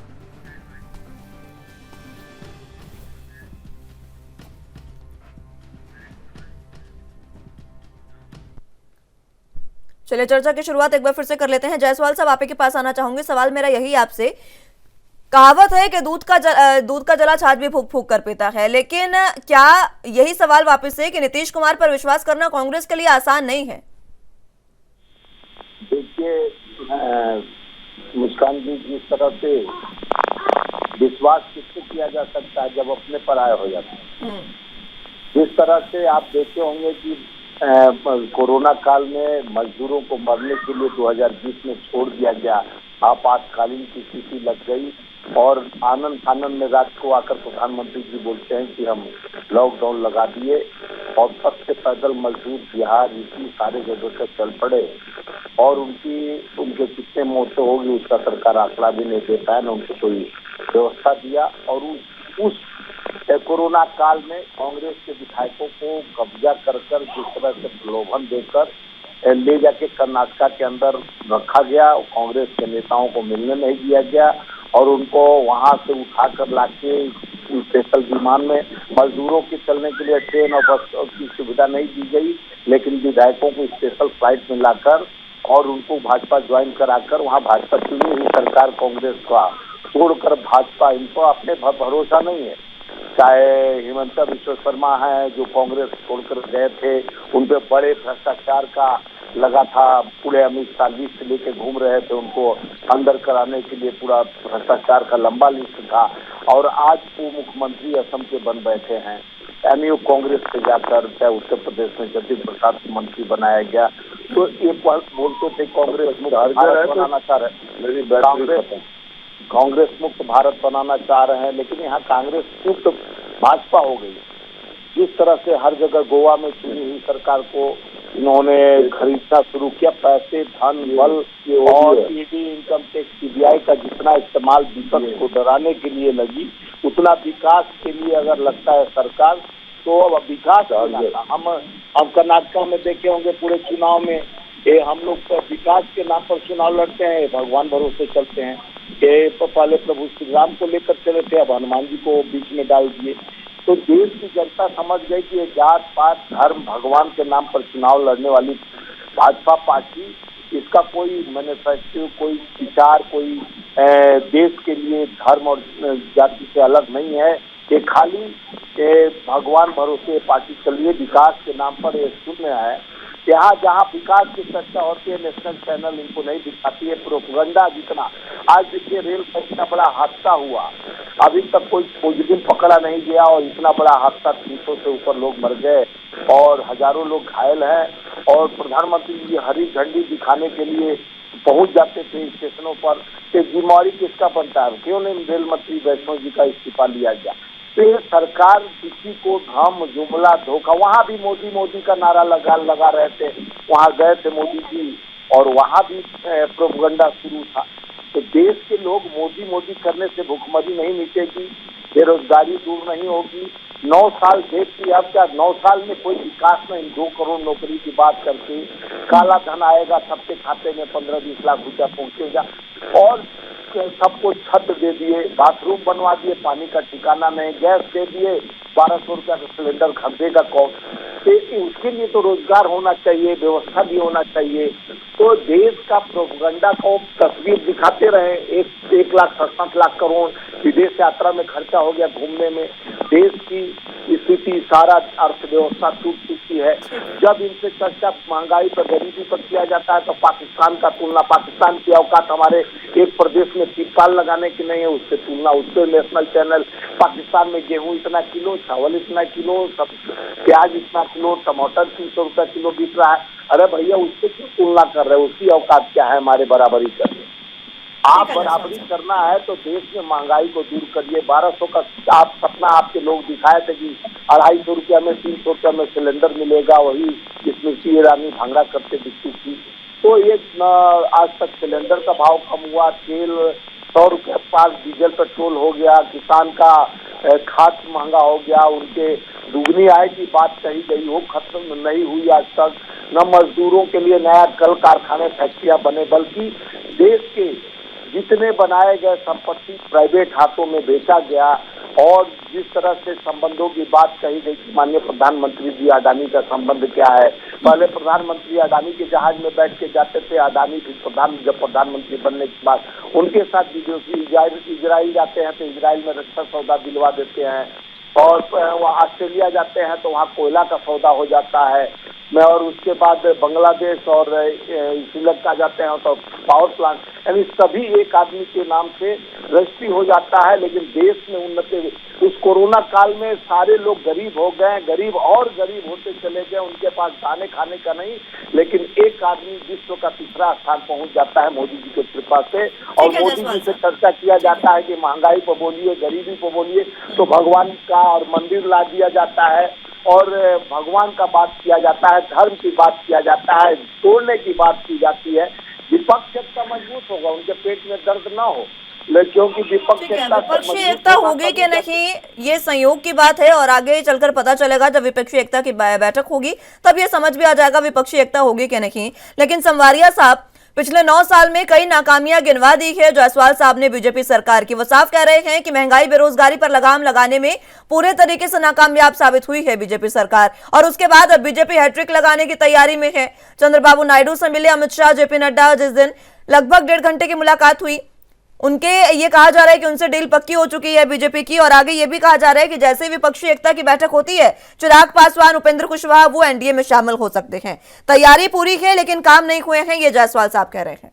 चलिए चर्चा की शुरुआत एक बार फिर से कर लेते हैं। जायसवाल साहब, आप ही के पास आना चाहूंगे। सवाल मेरा यही आपसे, कहावत है कि दूध का जला छाछ भी फूंक फूंक कर पीता है, लेकिन क्या यही सवाल वापस है कि नीतीश कुमार पर विश्वास करना कांग्रेस के लिए आसान नहीं है? देखिए मुस्कान जी, जिस तरह से विश्वास किससे किया जा सकता है जब अपने पराये हो जाते हैं। जिस तरह से आप देखे होंगे कि कोरोना काल में मजदूरों को मरने के लिए 2020 में छोड़ दिया गया, आपातकालीन की स्थिति लग गई, और आनंद फानंद में रात को आकर प्रधानमंत्री जी बोलते हैं कि हम लॉकडाउन लगा दिए, और पथ से पैदल मजदूर बिहार यूपी सारे जगह से चल पड़े, और उनके कितने मौतें होगी उसका सरकार आंकड़ा भी नहीं दे पाया, न उनको कोई व्यवस्था दिया। और उस कोरोना काल में कांग्रेस के विधायकों को कब्जा कर जिस तरह से प्रलोभन देकर ले जाके कर्नाटका के अंदर रखा गया, कांग्रेस के नेताओं को मिलने नहीं दिया गया, और उनको वहां से उठाकर लाके स्पेशल विमान में मजदूरों के चलने के लिए ट्रेन और बस की सुविधा नहीं दी गई, लेकिन विधायकों को स्पेशल फ्लाइट में लाकर और उनको भाजपा ज्वाइन कराकर वहाँ भाजपा चुनी हुई सरकार कांग्रेस का तोड़कर भाजपा, इनको अपने भरोसा नहीं है। चाहे हिमंत बिश्व शर्मा है जो कांग्रेस छोड़कर गए थे, उन पे बड़े भ्रष्टाचार का लगा था, पूरे अमित शाह लिस्ट लेके घूम रहे थे, उनको अंदर कराने के लिए पूरा भ्रष्टाचार का लंबा लिस्ट था, और आज वो मुख्यमंत्री असम के बन बैठे हैं। यानी कांग्रेस से जाकर चाहे उत्तर प्रदेश में जगदीश प्रसाद को मंत्री बनाया गया, तो एक बात बोलते थे कांग्रेस मुक्त भारत बनाना चाह रहे, कांग्रेस मुक्त भारत बनाना चाह रहे हैं, लेकिन यहाँ कांग्रेस मुक्त भाजपा हो गई। जिस तरह से हर जगह गोवा में चुनी हुई सरकार को इन्होंने खरीदना शुरू किया, पैसे, धन, बल, और ईडी, इनकम टैक्स, सीबीआई का जितना इस्तेमाल विपक्ष को डराने के लिए लगी, उतना विकास के लिए अगर लगता है सरकार, तो अब विकास हम कर्नाटका में देखे होंगे पूरे चुनाव में हम लोग विकास के नाम पर चुनाव लड़ते हैं, भगवान भरोसे चलते हैं। पहले प्रभु श्री राम को लेकर चले थे, अब हनुमान जी को बीच में डाल दिए। तो देश की जनता समझ गई कि ये जात पात धर्म भगवान के नाम पर चुनाव लड़ने वाली भाजपा पार्टी, इसका कोई मैनिफेस्टो, कोई विचार, कोई देश के लिए धर्म और जाति से अलग नहीं है। ये खाली भगवान भरोसे पार्टी के लिए विकास के नाम पर ये शून्य है। यहाँ जहाँ विकास की चर्चा होती है नेशनल चैनल इनको नहीं दिखाती है, प्रोपगंडा जितना। आज देखिए रेल का इतना बड़ा हादसा हुआ, अभी तक कोई मुजरिम पकड़ा नहीं गया, और इतना बड़ा हादसा 300 से ऊपर लोग मर गए और हजारों लोग घायल हैं, और प्रधानमंत्री जी हरी झंडी दिखाने के लिए पहुंच जाते थे स्टेशनों पर। जिम्मेवारी किसका बनता है? क्यों नहीं रेल मंत्री वैष्णव जी का इस्तीफा लिया गया? तो ये सरकार किसी को धम जुमला धोखा, वहाँ भी मोदी मोदी का नारा लगा रहे थे, वहाँ गए थे मोदी जी, और वहाँ भी प्रोपगंडा शुरू था। तो देश के लोग मोदी मोदी करने से भूखमरी नहीं मिटेगी, बेरोजगारी दूर नहीं होगी। 9 साल देश की, अब क्या 9 साल में कोई विकास नहीं, 2 करोड़ नौकरी की बात करके काला धन आएगा, सबके खाते में 15-20 लाख रुपया पहुंचेगा, और सबको छत दे दिए, बाथरूम बनवा दिए, पानी का ठिकाना नहीं, गैस दे दिए, 1200 रुपया का सिलेंडर खरीदेगा कौन? उसके लिए तो रोजगार होना चाहिए, व्यवस्था भी होना चाहिए। तो देश का प्रोपगंडा को तस्वीर दिखाते रहे, 1,67,00,000 करोड़ विदेश यात्रा में खर्चा हो गया घूमने में, देश की स्थिति सारा अर्थव्यवस्था टूट चुकी है। जब इनसे चर्चा महंगाई पर, गरीबी पर किया जाता है तो पाकिस्तान का तुलना, पाकिस्तान की औकात हमारे एक प्रदेश में तिरपाल लगाने की नहीं है, उससे तुलना, उससे नेशनल चैनल पाकिस्तान में गेहूं इतना किलो, चावल इतना किलो, सब प्याज इतना किलो, टमाटर 300 रुपया किलो बिक रहा है। अरे भैया उससे क्यों तुलना कर रहे हो? उसकी औकात क्या है हमारे बराबरी करने? आप बराबरी करना है तो देश में महंगाई को दूर करिए। 1200 का आप सपना आपके लोग दिखाए थे कि 250 रुपया में, 300 रुपया में सिलेंडर मिलेगा, वही स्मृति ईरानी भांगड़ा करते दिखती थी। तो ये आज तक सिलेंडर का भाव कम हुआ, तेल 100 रुपये पास डीजल पेट्रोल हो गया, किसान का खाद महंगा हो गया, उनके दुगनी आय की बात कही गई, वो खत्म नहीं हुई आज तक। न मजदूरों के लिए नया कल कारखाने फैक्ट्रियां बने, बल्कि देश के जितने बनाए गए संपत्ति प्राइवेट हाथों में बेचा गया। और जिस तरह से संबंधों की बात कही गई कि माननीय प्रधानमंत्री जी अडानी का संबंध क्या है, पहले प्रधानमंत्री अडानी के जहाज में बैठ के जाते थे, अडानी जब प्रधानमंत्री बनने के बाद उनके साथ विदेशी इजराइल जाते हैं तो इजराइल में रक्षा सौदा दिलवा देते हैं, और वहाँ ऑस्ट्रेलिया जाते हैं तो वहाँ कोयला का सौदा हो जाता है, और उसके बाद बांग्लादेश और श्रीलंका जाते हैं तो पावर प्लांट, यानी सभी एक आदमी के नाम से रजिस्ट्री हो जाता है। लेकिन देश में उन्नति, उस कोरोना काल में सारे लोग गरीब हो गए, गरीब और गरीब होते चले गए, उनके पास दाने खाने का नहीं, लेकिन एक आदमी विश्व का तीसरा स्थान पहुंच जाता है मोदी जी की कृपा से। और मोदी जी से चर्चा किया जाता है कि महंगाई पर बोलिए, गरीबी पर बोलिए, तो भगवान का और मंदिर ला दिया जाता है, और भगवान का बात किया जाता है, धर्म की बात किया जाता है, तोड़ने की बात की जाती है। विपक्ष एकता मजबूत होगा, उनके पेट में दर्द ना हो, क्योंकि विपक्षी एकता होगी कि नहीं ये संयोग की बात है, और आगे चलकर पता चलेगा जब विपक्षी एकता की बैठक होगी तब ये समझ भी आ जाएगा विपक्षी एकता होगी कि नहीं। लेकिन संवारिया साहब, पिछले 9 साल में कई नाकामियां गिनवा दी है जायसवाल साहब ने बीजेपी सरकार की। वो साफ कह रहे हैं कि महंगाई, बेरोजगारी पर लगाम लगाने में पूरे तरीके से नाकामयाब साबित हुई है बीजेपी सरकार, और उसके बाद अब बीजेपी हैट्रिक लगाने की तैयारी में है। चंद्रबाबू नायडू से मिले अमित शाह, जेपी नड्डा, जिस दिन लगभग 1.5 घंटे की मुलाकात हुई, उनके ये कहा जा रहा है कि उनसे डील पक्की हो चुकी है बीजेपी की, और आगे ये भी कहा जा रहा है कि जैसे विपक्षी एकता की बैठक होती है, चिराग पासवान, उपेंद्र कुशवाहा वो एनडीए में शामिल हो सकते हैं। तैयारी पूरी है लेकिन काम नहीं हुए हैं, ये जायसवाल साहब कह रहे हैं।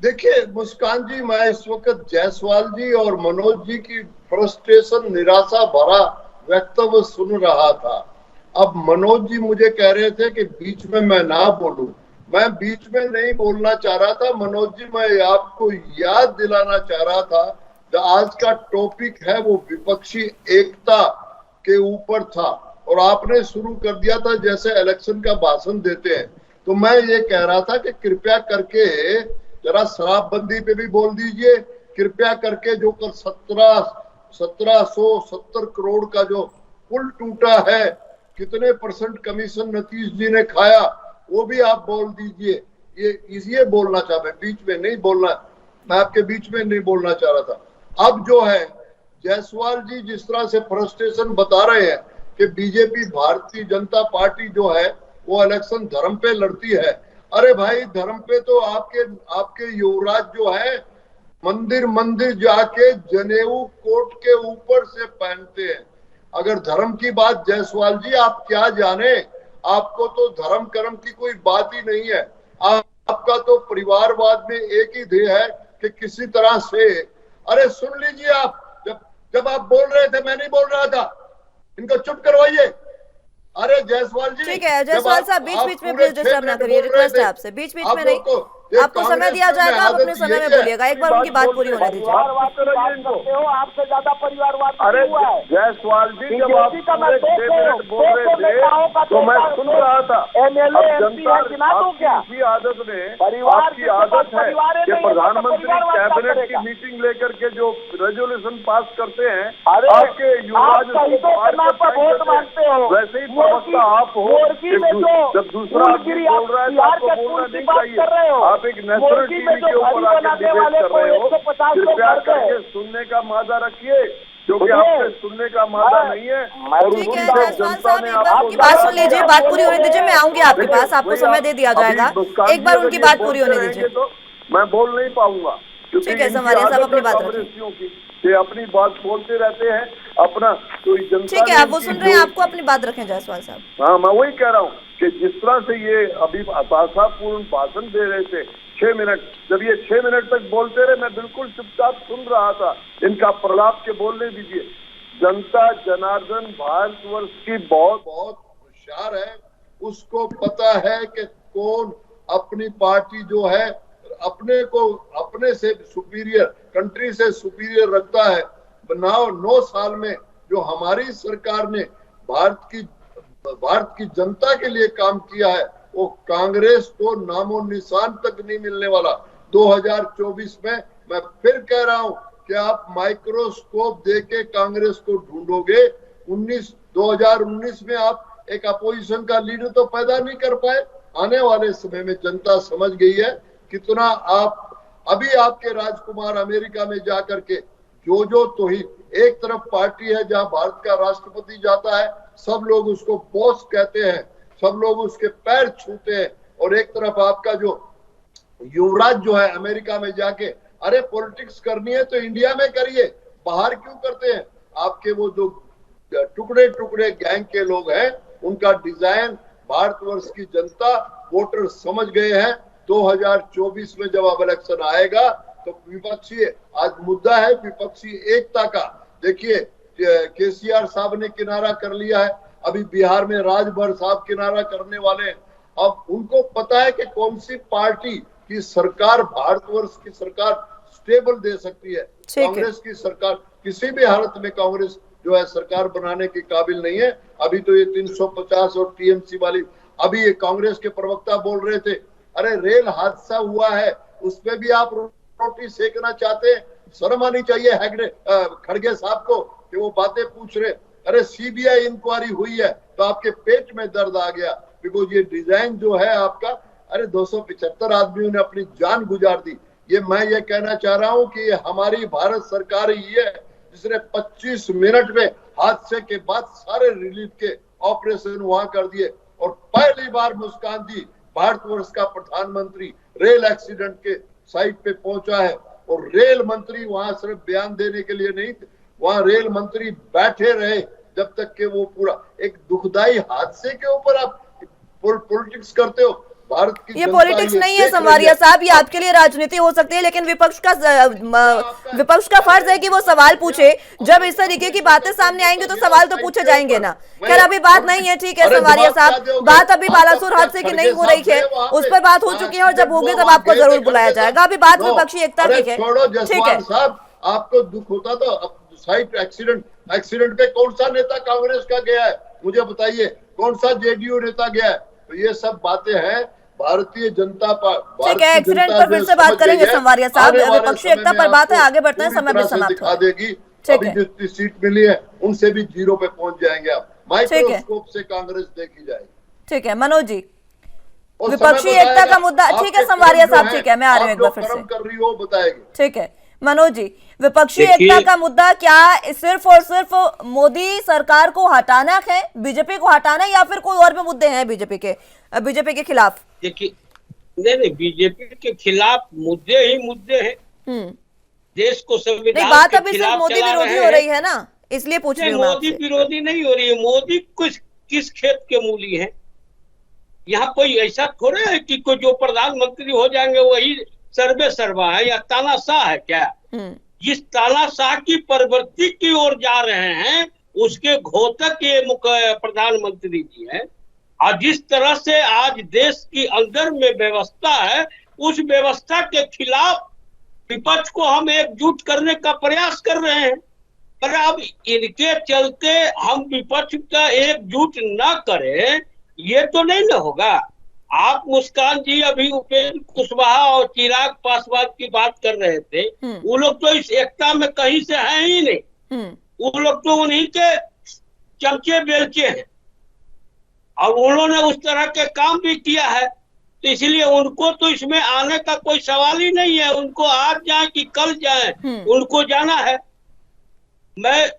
देखिए मुस्कान जी, मैं इस वक्त जायसवाल जी और मनोज जी की फ्रस्ट्रेशन, निराशा भरा वक्तव्य सुन रहा था। अब मनोज जी मुझे कह रहे थे कि बीच में मैं ना बोलूं, मैं बीच में नहीं बोलना चाह रहा था मनोज जी, मैं आपको याद दिलाना चाह रहा था जो आज का टॉपिक है वो विपक्षी एकता के ऊपर था, और आपने शुरू कर दिया था जैसे इलेक्शन का भाषण देते हैं। तो मैं ये कह रहा था कि कृपया करके जरा शराबबंदी पे भी बोल दीजिए, कृपया करके जो कल 1770 करोड़ का जो पुल टूटा है, कितने % कमीशन नीतीश जी ने खाया, वो भी आप बोल दीजिए। ये बोलना चाह, मैं बीच में नहीं बोलना, मैं आपके बीच में नहीं बोलना चाह रहा था। अब जो है जायसवाल जी जिस तरह से फ्रस्ट्रेशन बता रहे हैं कि बीजेपी, भारतीय जनता पार्टी जो है वो इलेक्शन धर्म पे लड़ती है। अरे भाई, धर्म पे तो आपके युवराज जो है मंदिर जाके जनेऊ कोट के ऊपर से पहनते हैं। अगर धर्म की बात जायसवाल जी आप क्या जाने, आपको तो धर्म कर्म की कोई बात ही नहीं है। आपका तो परिवारवाद में एक ही ध्येय है कि किसी तरह से, अरे सुन लीजिए आप, जब आप बोल रहे थे मैं नहीं बोल रहा था, इनको चुप करवाइए। अरे जायसवाल जी, ठीक है जायसवाल साहब, बीच में प्लीज डिस्टर्ब ना करिए, रिक्वेस्ट है आपसे, बीच में नहीं, आपको समय दिया जाएगा, आप अपने समय में बोलिएगा, एक बार उनकी बात पूरी होने दीजिए। आपसे ज्यादा परिवारवाद। अरे जायसवाल जी, जब आप पूरे 6 मिनट बोल रहे थे तो मैं सुन रहा था। आपकी आदत ने, आपकी आदत है कि प्रधानमंत्री कैबिनेट की मीटिंग लेकर के जो रेजोल्यूशन पास करते हैं, आपके युवराज वैसे ही प्रवक्ता आप हो, जब दूसरा आदमी बोल रहा है तो आपको बोलना नहीं चाहिए। आप एक नेशनल टीवी के ऊपर आके डिबेट कर रहे हो, कृपया करके सुनने का मादा रखिए। क्योंकि आपने सुनने का मादा नहीं है। और ठीक है उनसे जायसवाल जनता साहब, ने एक बार आपको उनकी बात सुन लीजिए, बात पूरी होने दीजिए, मैं आऊंगी आपके पास, आपको समय दे दिया जाएगा, एक बार उनकी बात पूरी होने दीजिए। तो मैं बोल नहीं पाऊंगा, क्योंकि ठीक है, इनकी संवारिया साहब, आदत अपनी है बात रखें। कांग्रेसियों की, ये अपनी बात बोलते रहते हैं अपना, तो जनता ठीक है, ने आप वो इनकी सुन रहे हैं, जो- आपको अपनी बात रखें जायसवाल साहब। हाँ, मैं वही कह रहा हूँ कि जिस तरह से ये अभी हताशापूर्ण भाषण दे रहे थे 6 मिनट, जब ये 6 मिनट तक बोलते रहे, मैं बिल्कुल चुपचाप सुन रहा था, इनका प्रलाप के बोलने दीजिए। जनता जनार्दन भारतवर्ष की बहुत बहुत होशियार है, उसको पता है कि कौन अपनी पार्टी जो है अपने को अपने से सुपीरियर, कंट्री से सुपीरियर रखता है। 9 साल में जो हमारी सरकार ने भारत की जनता के लिए काम किया है, वो कांग्रेस को नामो निशान तक नहीं मिलने वाला। 2024 में मैं फिर कह रहा हूं कि आप माइक्रोस्कोप देके कांग्रेस को ढूंढोगे। 2019 में आप एक अपोजिशन का लीडर तो पैदा नहीं कर पाए। आने वाले समय में जनता समझ गई है कितना आप, अभी आपके राजकुमार अमेरिका में जाकर के जो तो ही एक तरफ पार्टी है जहां भारत का राष्ट्रपति जाता है, सब लोग उसको बॉस कहते हैं, सब लोग उसके पैर छूते हैं, और एक तरफ आपका जो युवराज जो है अमेरिका में जाके, अरे पॉलिटिक्स करनी है तो इंडिया में करिए, बाहर क्यों करते हैं? आपके वो जो टुकड़े टुकड़े गैंग के लोग हैं, उनका डिजाइन भारतवर्ष की जनता वोटर समझ गए हैं। 2024 में जब अब इलेक्शन आएगा तो विपक्षी, आज मुद्दा है विपक्षी एकता का। देखिए केसीआर साहब ने किनारा कर लिया है, अभी बिहार में राजभर साहब किनारा करने वाले हैं। अब उनको पता है कि कौन सी पार्टी की सरकार भारतवर्ष की सरकार स्टेबल दे सकती है। कांग्रेस की सरकार किसी भी हालत में कांग्रेस जो है सरकार बनाने के काबिल नहीं है। अभी तो ये 350 और टीएमसी वाली, अभी ये कांग्रेस के प्रवक्ता बोल रहे थे, अरे रेल हादसा हुआ है उसमें भी आप रोटी सेकना चाहते हैं? शर्म आनी चाहिए हेगड़े खड़गे साहब को कि वो बातें पूछ रहे। अरे सीबीआई इंक्वायरी हुई है तो आपके पेट में दर्द आ गया, बिकॉज ये डिजाइन जो है आपका, अरे 275 आदमियों ने अपनी जान गुजार दी। ये मैं ये कहना चाह रहा हूं कि हमारी भारत सरकार ही है जिसने 25 मिनट में हादसे के बाद सारे रिलीफ के ऑपरेशन वहां कर दिए, और पहली बार मुस्कान जी भारतवर्ष का प्रधानमंत्री रेल एक्सीडेंट के साइट पे पहुंचा है। और रेल मंत्री वहां सिर्फ बयान देने के लिए नहीं, वहां रेल मंत्री बैठे रहे जब तक कि वो पूरा एक दुखदाई हादसे के ऊपर आप पॉलिटिक्स करते हो। भारत की ये पॉलिटिक्स नहीं है संवारिया साहब, ये आपके लिए राजनीति हो सकती है, लेकिन विपक्ष का फर्ज है कि वो सवाल पूछे। जब इस तरीके की बातें सामने आएंगी तो सवाल तो पूछे जाएंगे ना। खैर अभी बात नहीं है, ठीक है संवारिया साहब, बात अभी बालासुर हादसे की नहीं हो रही है, उस पर बात हो चुकी है, और जब होगी तब आपको जरूर बुलाया जाएगा। अभी बात विपक्षी एकता की है, ठीक है साहब। आपको दुख होता तो साइट एक्सीडेंट पे कौन सा नेता कांग्रेस का गया है मुझे बताइए, कौन सा जेडीयू नेता गया है? तो ये सब बातें हैं भारतीय जनता पार्टी। ठीक है, एक्सीडेंट पर फिर से बात करेंगे संवारिया साहब, विपक्षी एकता पर बात है, आगे बढ़ते हैं, समय भी समाप्त दिखा देगी। ठीक है, जितनी सीट मिली है उनसे भी 0 पे पहुंच जाएंगे आप। माइक्रोस्कोप से कांग्रेस देखी जाएगी। ठीक है मनोज जी, विपक्षी एकता का मुद्दा, ठीक है संवारिया साहब, ठीक है मैं आ रही हूँ एक बार फिर से, कर रही हो बताएगी। ठीक है मनोज जी, विपक्षी एकता का मुद्दा क्या सिर्फ और सिर्फ मोदी सरकार को हटाना है, बीजेपी को हटाना है, या फिर कोई और भी मुद्दे हैं बीजेपी के खिलाफ? देखिए नहीं, बीजेपी के खिलाफ मुद्दे ही मुद्दे हैं। देश को संविधान बात अभी सिर्फ मोदी विरोधी हो रही है ना, इसलिए पूछ रही हूँ। मोदी विरोधी नहीं हो रही है, मोदी किस खेत के मूली हैं? यहाँ कोई ऐसा थोड़ा है कि कोई जो प्रधानमंत्री हो जाएंगे वही सर्वे सर्वा है या तानाशाह है क्या? जिस तानाशाह की प्रवृत्ति की ओर जा रहे हैं उसके घोतक ये प्रधानमंत्री जी हैं। और जिस तरह से आज देश की अंदर में व्यवस्था है, उस व्यवस्था के खिलाफ विपक्ष को हम एकजुट करने का प्रयास कर रहे हैं। पर अब इनके चलते हम विपक्ष का एकजुट न करें ये तो नहीं न होगा। आप मुस्कान जी अभी उपेंद्र कुशवाहा और चिराग पासवान की बात कर रहे थे, वो लोग तो इस एकता में कहीं से हैं ही नहीं। वो लोग तो उन्हीं के चमचे बेलचे हैं और उन्होंने उस तरह के काम भी किया है, तो इसलिए उनको तो इसमें आने का कोई सवाल ही नहीं है। उनको आज जाए कि कल जाए, उनको जाना है। मैं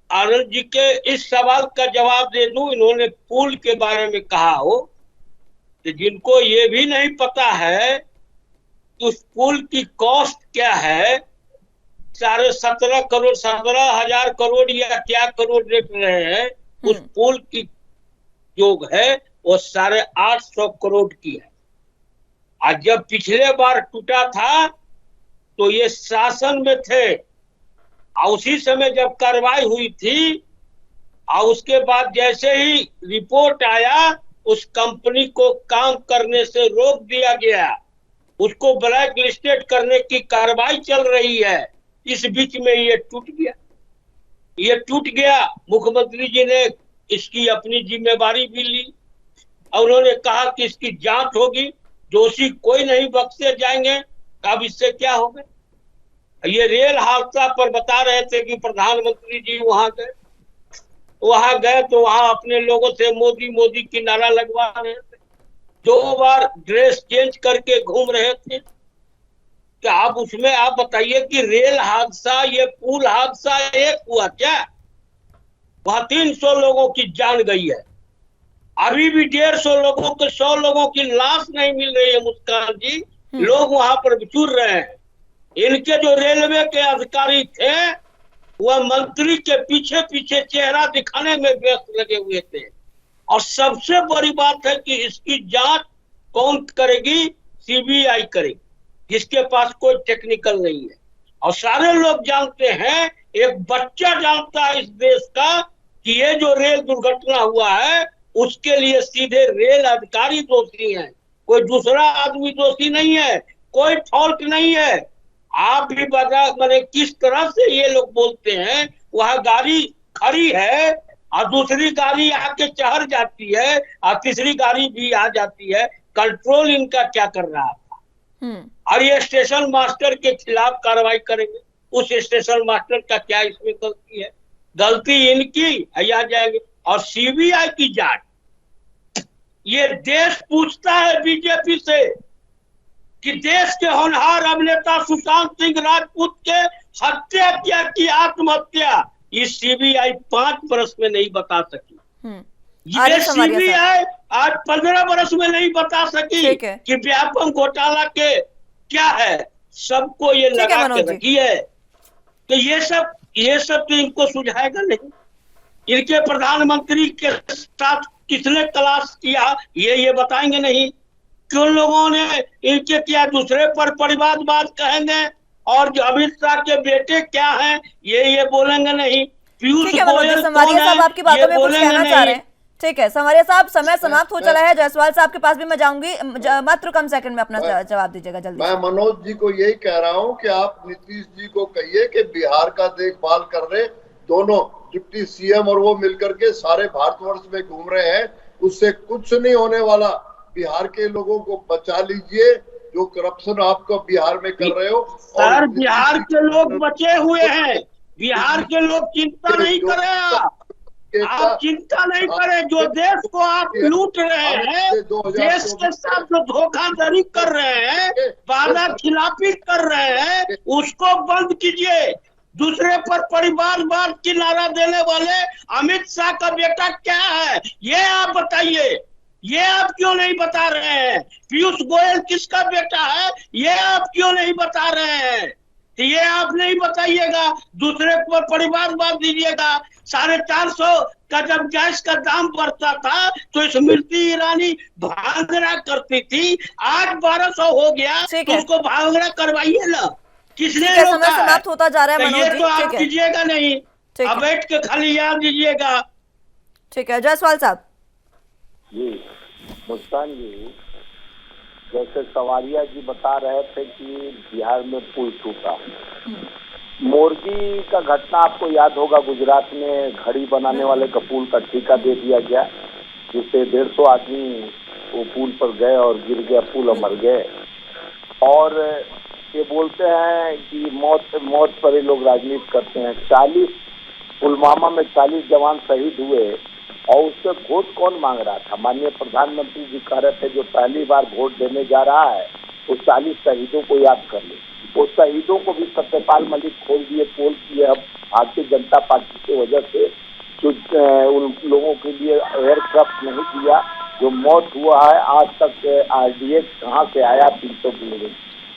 आनंद जी के इस सवाल का जवाब दे दूं। इन्होंने पुल के बारे में कहा हो, तो जिनको ये भी नहीं पता है कि उस पुल की कॉस्ट क्या है, 17.5 करोड़ 17,000 करोड़ या क्या करोड़ देख रहे हैं, उस पुल की जो है वो 850 करोड़ की है। आज जब पिछले बार टूटा था तो ये शासन में थे, और उसी समय जब कार्रवाई हुई थी, और उसके बाद जैसे ही रिपोर्ट आया उस कंपनी को काम करने से रोक दिया गया, उसको ब्लैक लिस्टेड करने की कार्रवाई चल रही है। इस बीच में ये टूट गया। मुख्यमंत्री जी ने इसकी अपनी जिम्मेवारी भी ली और उन्होंने कहा कि इसकी जांच होगी, दोषी कोई नहीं बख्शे जाएंगे। अब इससे क्या होगा? ये रेल हादसा पर बता रहे थे कि प्रधानमंत्री जी वहां गए तो वहां अपने लोगों से मोदी मोदी की नारा लगवा रहे थे, 2 बार ड्रेस चेंज करके घूम रहे थे। क्या आप उसमें आप बताइए कि रेल हादसा, ये पुल हादसा एक हुआ क्या? वहां 300 लोगों की जान गई है, अभी भी 150 लोगों के 100 लोगों की लाश नहीं मिल रही है। मुस्कान जी, लोग वहां पर बिछुड़ रहे हैं। इनके जो रेलवे के अधिकारी थे वह मंत्री के पीछे पीछे चेहरा दिखाने में व्यस्त लगे हुए थे। और सबसे बड़ी बात है कि इसकी जांच कौन करेगी? सीबीआई करेगी, जिसके पास कोई टेक्निकल नहीं है। और सारे लोग जानते हैं, एक बच्चा जानता है इस देश का कि ये जो रेल दुर्घटना हुआ है उसके लिए सीधे रेल अधिकारी दोषी हैं, कोई दूसरा आदमी दोषी नहीं है, कोई फॉल्ट नहीं है। आप भी बता मैंने किस तरह से ये लोग बोलते हैं। वह गाड़ी खड़ी है और दूसरी गाड़ी आके चढ़ जाती है और तीसरी गाड़ी भी आ जाती है। कंट्रोल इनका क्या कर रहा था? और ये स्टेशन मास्टर के खिलाफ कार्रवाई करेंगे। उस स्टेशन मास्टर का क्या इसमें गलती है? गलती इनकी आ जाएगी। और सीबीआई की जांच, ये देश पूछता है बीजेपी से कि देश के होनहार अभिनेता सुशांत सिंह राजपूत के हत्या क्या की आत्महत्या, ये सीबीआई 5 वर्ष में नहीं बता सकी। ये सीबीआई आज 15 वर्ष में नहीं बता सकी कि व्यापम घोटाला के क्या है। सबको ये लगा के रखी है। तो ये सब तो इनको सुझाएगा नहीं। इनके प्रधानमंत्री के साथ किसने तलाश किया ये बताएंगे नहीं। क्यों लोगों ने इनके किया? दूसरे पर परिवारवाद कहेंगे। और जो अमित शाह के बेटे क्या हैं ये बोलेंगे नहीं। पीयूष गोयल संवरिया साहब आपकी बातों में कुछ कहना चाह रहे हैं? ठीक है संवरिया साहब, समय समाप्त हो चला है। जायसवाल साहब के पास भी मैं जाऊंगी, मात्र कम सेकंड में अपना जवाब दीजिएगा जल्दी। मैं मनोज जी को यही कह रहा हूं कि आप नीतीश जी को कहिए कि बिहार का देखभाल कर रहे दोनों डिप्टी सीएम और वो मिलकर के सारे भारतवर्ष में घूम रहे हैं, उससे कुछ नहीं होने वाला। बिहार के लोगों को बचा लीजिए, जो करप्शन आपको बिहार में कर रहे हो। सर बिहार के लोग बचे हुए हैं, बिहार के लोग चिंता नहीं कर रहे। आप चिंता नहीं करें। जो देश को आप लूट रहे हैं, देश के साथ जो धोखाधड़ी कर रहे हैं, वादा खिलाफी कर रहे हैं, उसको बंद कीजिए। दूसरे पर परिवारवाद की नारा देने वाले अमित शाह का बेटा क्या है ये आप बताइए। ये आप क्यों नहीं बता रहे हैं? पीयूष गोयल किसका बेटा है ये आप क्यों नहीं बता रहे हैं? तो ये आप नहीं बताइएगा, दूसरे पर परिवारवाद दीजिएगा। 450 का जब गैस का दाम बढ़ता था तो स्मृति ईरानी भांगड़ा करती थी, आज 1200 हो गया तो उसको भांगड़ा करवाइए ना। किसने समय समाप्त होता जा रहा है मनोज जी, तो आप कीजिएगा नहीं, अब बैठ के खाली याद दीजिएगा। ठीक है जायसवाल साहब। जी मुस्कान जी, जैसे सवारिया जी बता रहे थे कि बिहार में पुल टूटा, मोरगी का घटना आपको याद होगा। गुजरात में घड़ी बनाने वाले का पुल का ठेका दे दिया गया, जिससे 150 आदमी वो पुल पर गए और गिर गया पुल और मर गए। और ये बोलते हैं कि मौत पर ही लोग राजनीति करते हैं। 40 पुलवामा में 40 जवान शहीद हुए और उससे वोट कौन मांग रहा था? माननीय प्रधानमंत्री जी कह रहे थे जो पहली बार वोट देने जा रहा है वो 40 शहीदों को याद कर ले। वो शहीदों को भी सत्यपाल मलिक खोल दिए पोल किए। अब भारतीय जनता पार्टी की वजह से जो उन लोगों के लिए एयरक्राफ्ट नहीं दिया, जो मौत हुआ है आज तक आरडीएक्स कहाँ से आया 300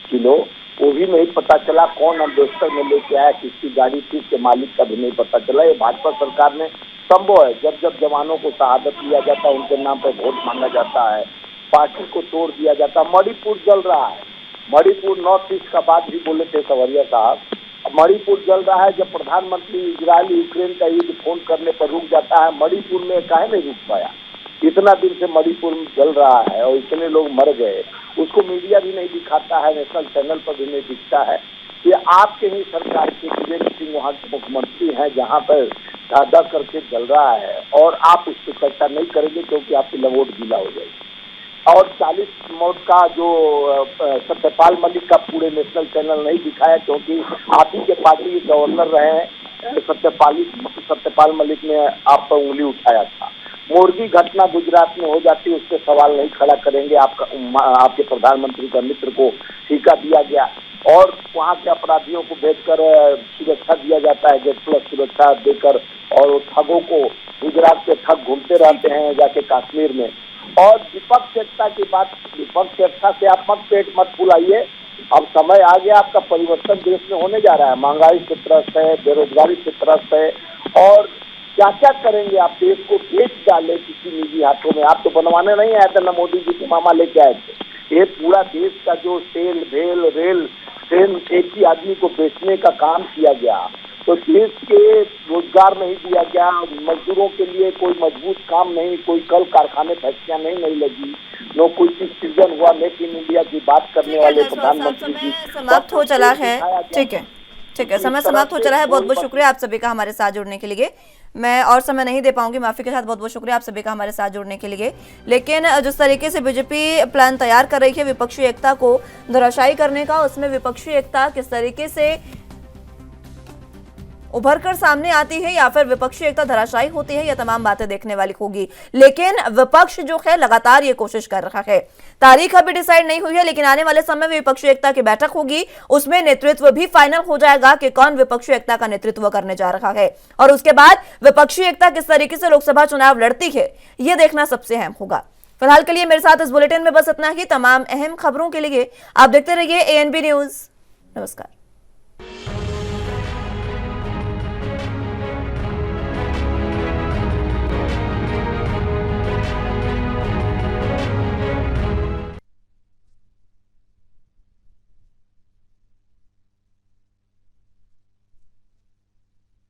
किलो वो भी नहीं पता चला, कौन अम्बेसडर में लेके आया, किसकी गाड़ी थी, इसके मालिक का भी नहीं पता चला। ये भाजपा सरकार में संभव है, जब जब जवानों को शहादत दिया जाता है उनके नाम पर वोट मांगा जाता है, पार्टी को तोड़ दिया जाता है। मणिपुर जल रहा है, मणिपुर नॉर्थ ईस्ट का बात भी बोले थे सवरिया साहब, मणिपुर जल रहा है। जब प्रधानमंत्री इजराइल यूक्रेन का युद्ध फोन करने पर रुक जाता है, मणिपुर में काहे नहीं रुक पाया? इतना दिन से मणिपुर में जल रहा है और इतने लोग मर गए, उसको मीडिया भी नहीं दिखाता है, नेशनल चैनल पर भी नहीं दिखता है। ये आपके ही सरकार के वीरेंद्र सिंह वहाँ के मुख्यमंत्री हैं, जहाँ पर दादा करके जल रहा है और आप उस पर चर्चा नहीं करेंगे क्योंकि आपकी लंगोट गीला हो जाएगी। और 40 मौत का जो सत्यपाल मलिक का पूरे नेशनल चैनल नहीं दिखाया क्योंकि आप ही के पार्टी के गवर्नर रहे हैं सत्यपाल मलिक ने आप पर उंगली उठाया था। मोरगी घटना गुजरात में हो जाती, उस पर सवाल नहीं खड़ा करेंगे। आपके प्रधानमंत्री का मित्र को टीका दिया गया और वहाँ के अपराधियों को भेजकर सुरक्षा दिया जाता है, गेट प्लस सुरक्षा देकर, और ठगों को, गुजरात के ठग घूमते रहते हैं जाके कश्मीर में। और विपक्ष एकता की बात, विपक्ष एकता से आप पेट मत फुलाइए। अब समय आ गया, आपका परिवर्तन देश में होने जा रहा है। महंगाई से त्रस्त है, बेरोजगारी से त्रस्त है, और क्या क्या करेंगे आप? देश को बेच डाले किसी निजी हाथों में। आप तो बनवाने नहीं आए थे ना, मोदी जी के मामा लेके आए थे। ये पूरा देश का जो तेल, भेल, रेल, ट्रेन एक ही आदमी को बेचने का काम किया गया, तो देश के रोजगार नहीं दिया गया, मजदूरों के लिए कोई मजबूत काम नहीं, कोई कल कारखाने फैक्ट्रियां नहीं लगी, नो कोई चीज सृजन हुआ। मेक इन इंडिया की बात करने वाले प्रधानमंत्री जी समाप्त हो चला है। ठीक है, समय समाप्त हो चला है। बहुत बहुत शुक्रिया आप सभी का हमारे साथ जुड़ने के लिए। मैं और समय नहीं दे पाऊंगी, माफी के साथ। बहुत बहुत शुक्रिया आप सभी का हमारे साथ जुड़ने के लिए। लेकिन जिस तरीके से बीजेपी प्लान तैयार कर रही है विपक्षी एकता को धराशायी करने का, उसमें विपक्षी एकता किस तरीके से उभर कर सामने आती है या फिर विपक्षी एकता धराशायी होती है, यह तमाम बातें देखने वाली होगी। लेकिन विपक्ष जो है लगातार ये कोशिश कर रहा है। तारीख अभी डिसाइड नहीं हुई है, लेकिन आने वाले समय में विपक्षी एकता की बैठक होगी, उसमें नेतृत्व भी फाइनल हो जाएगा कि कौन विपक्षी एकता का नेतृत्व करने जा रहा है। और उसके बाद विपक्षी एकता किस तरीके से लोकसभा चुनाव लड़ती है, यह देखना सबसे अहम होगा। फिलहाल के लिए मेरे साथ इस बुलेटिन में बस इतना ही। तमाम अहम खबरों के लिए आप देखते रहिए ANB न्यूज। नमस्कार।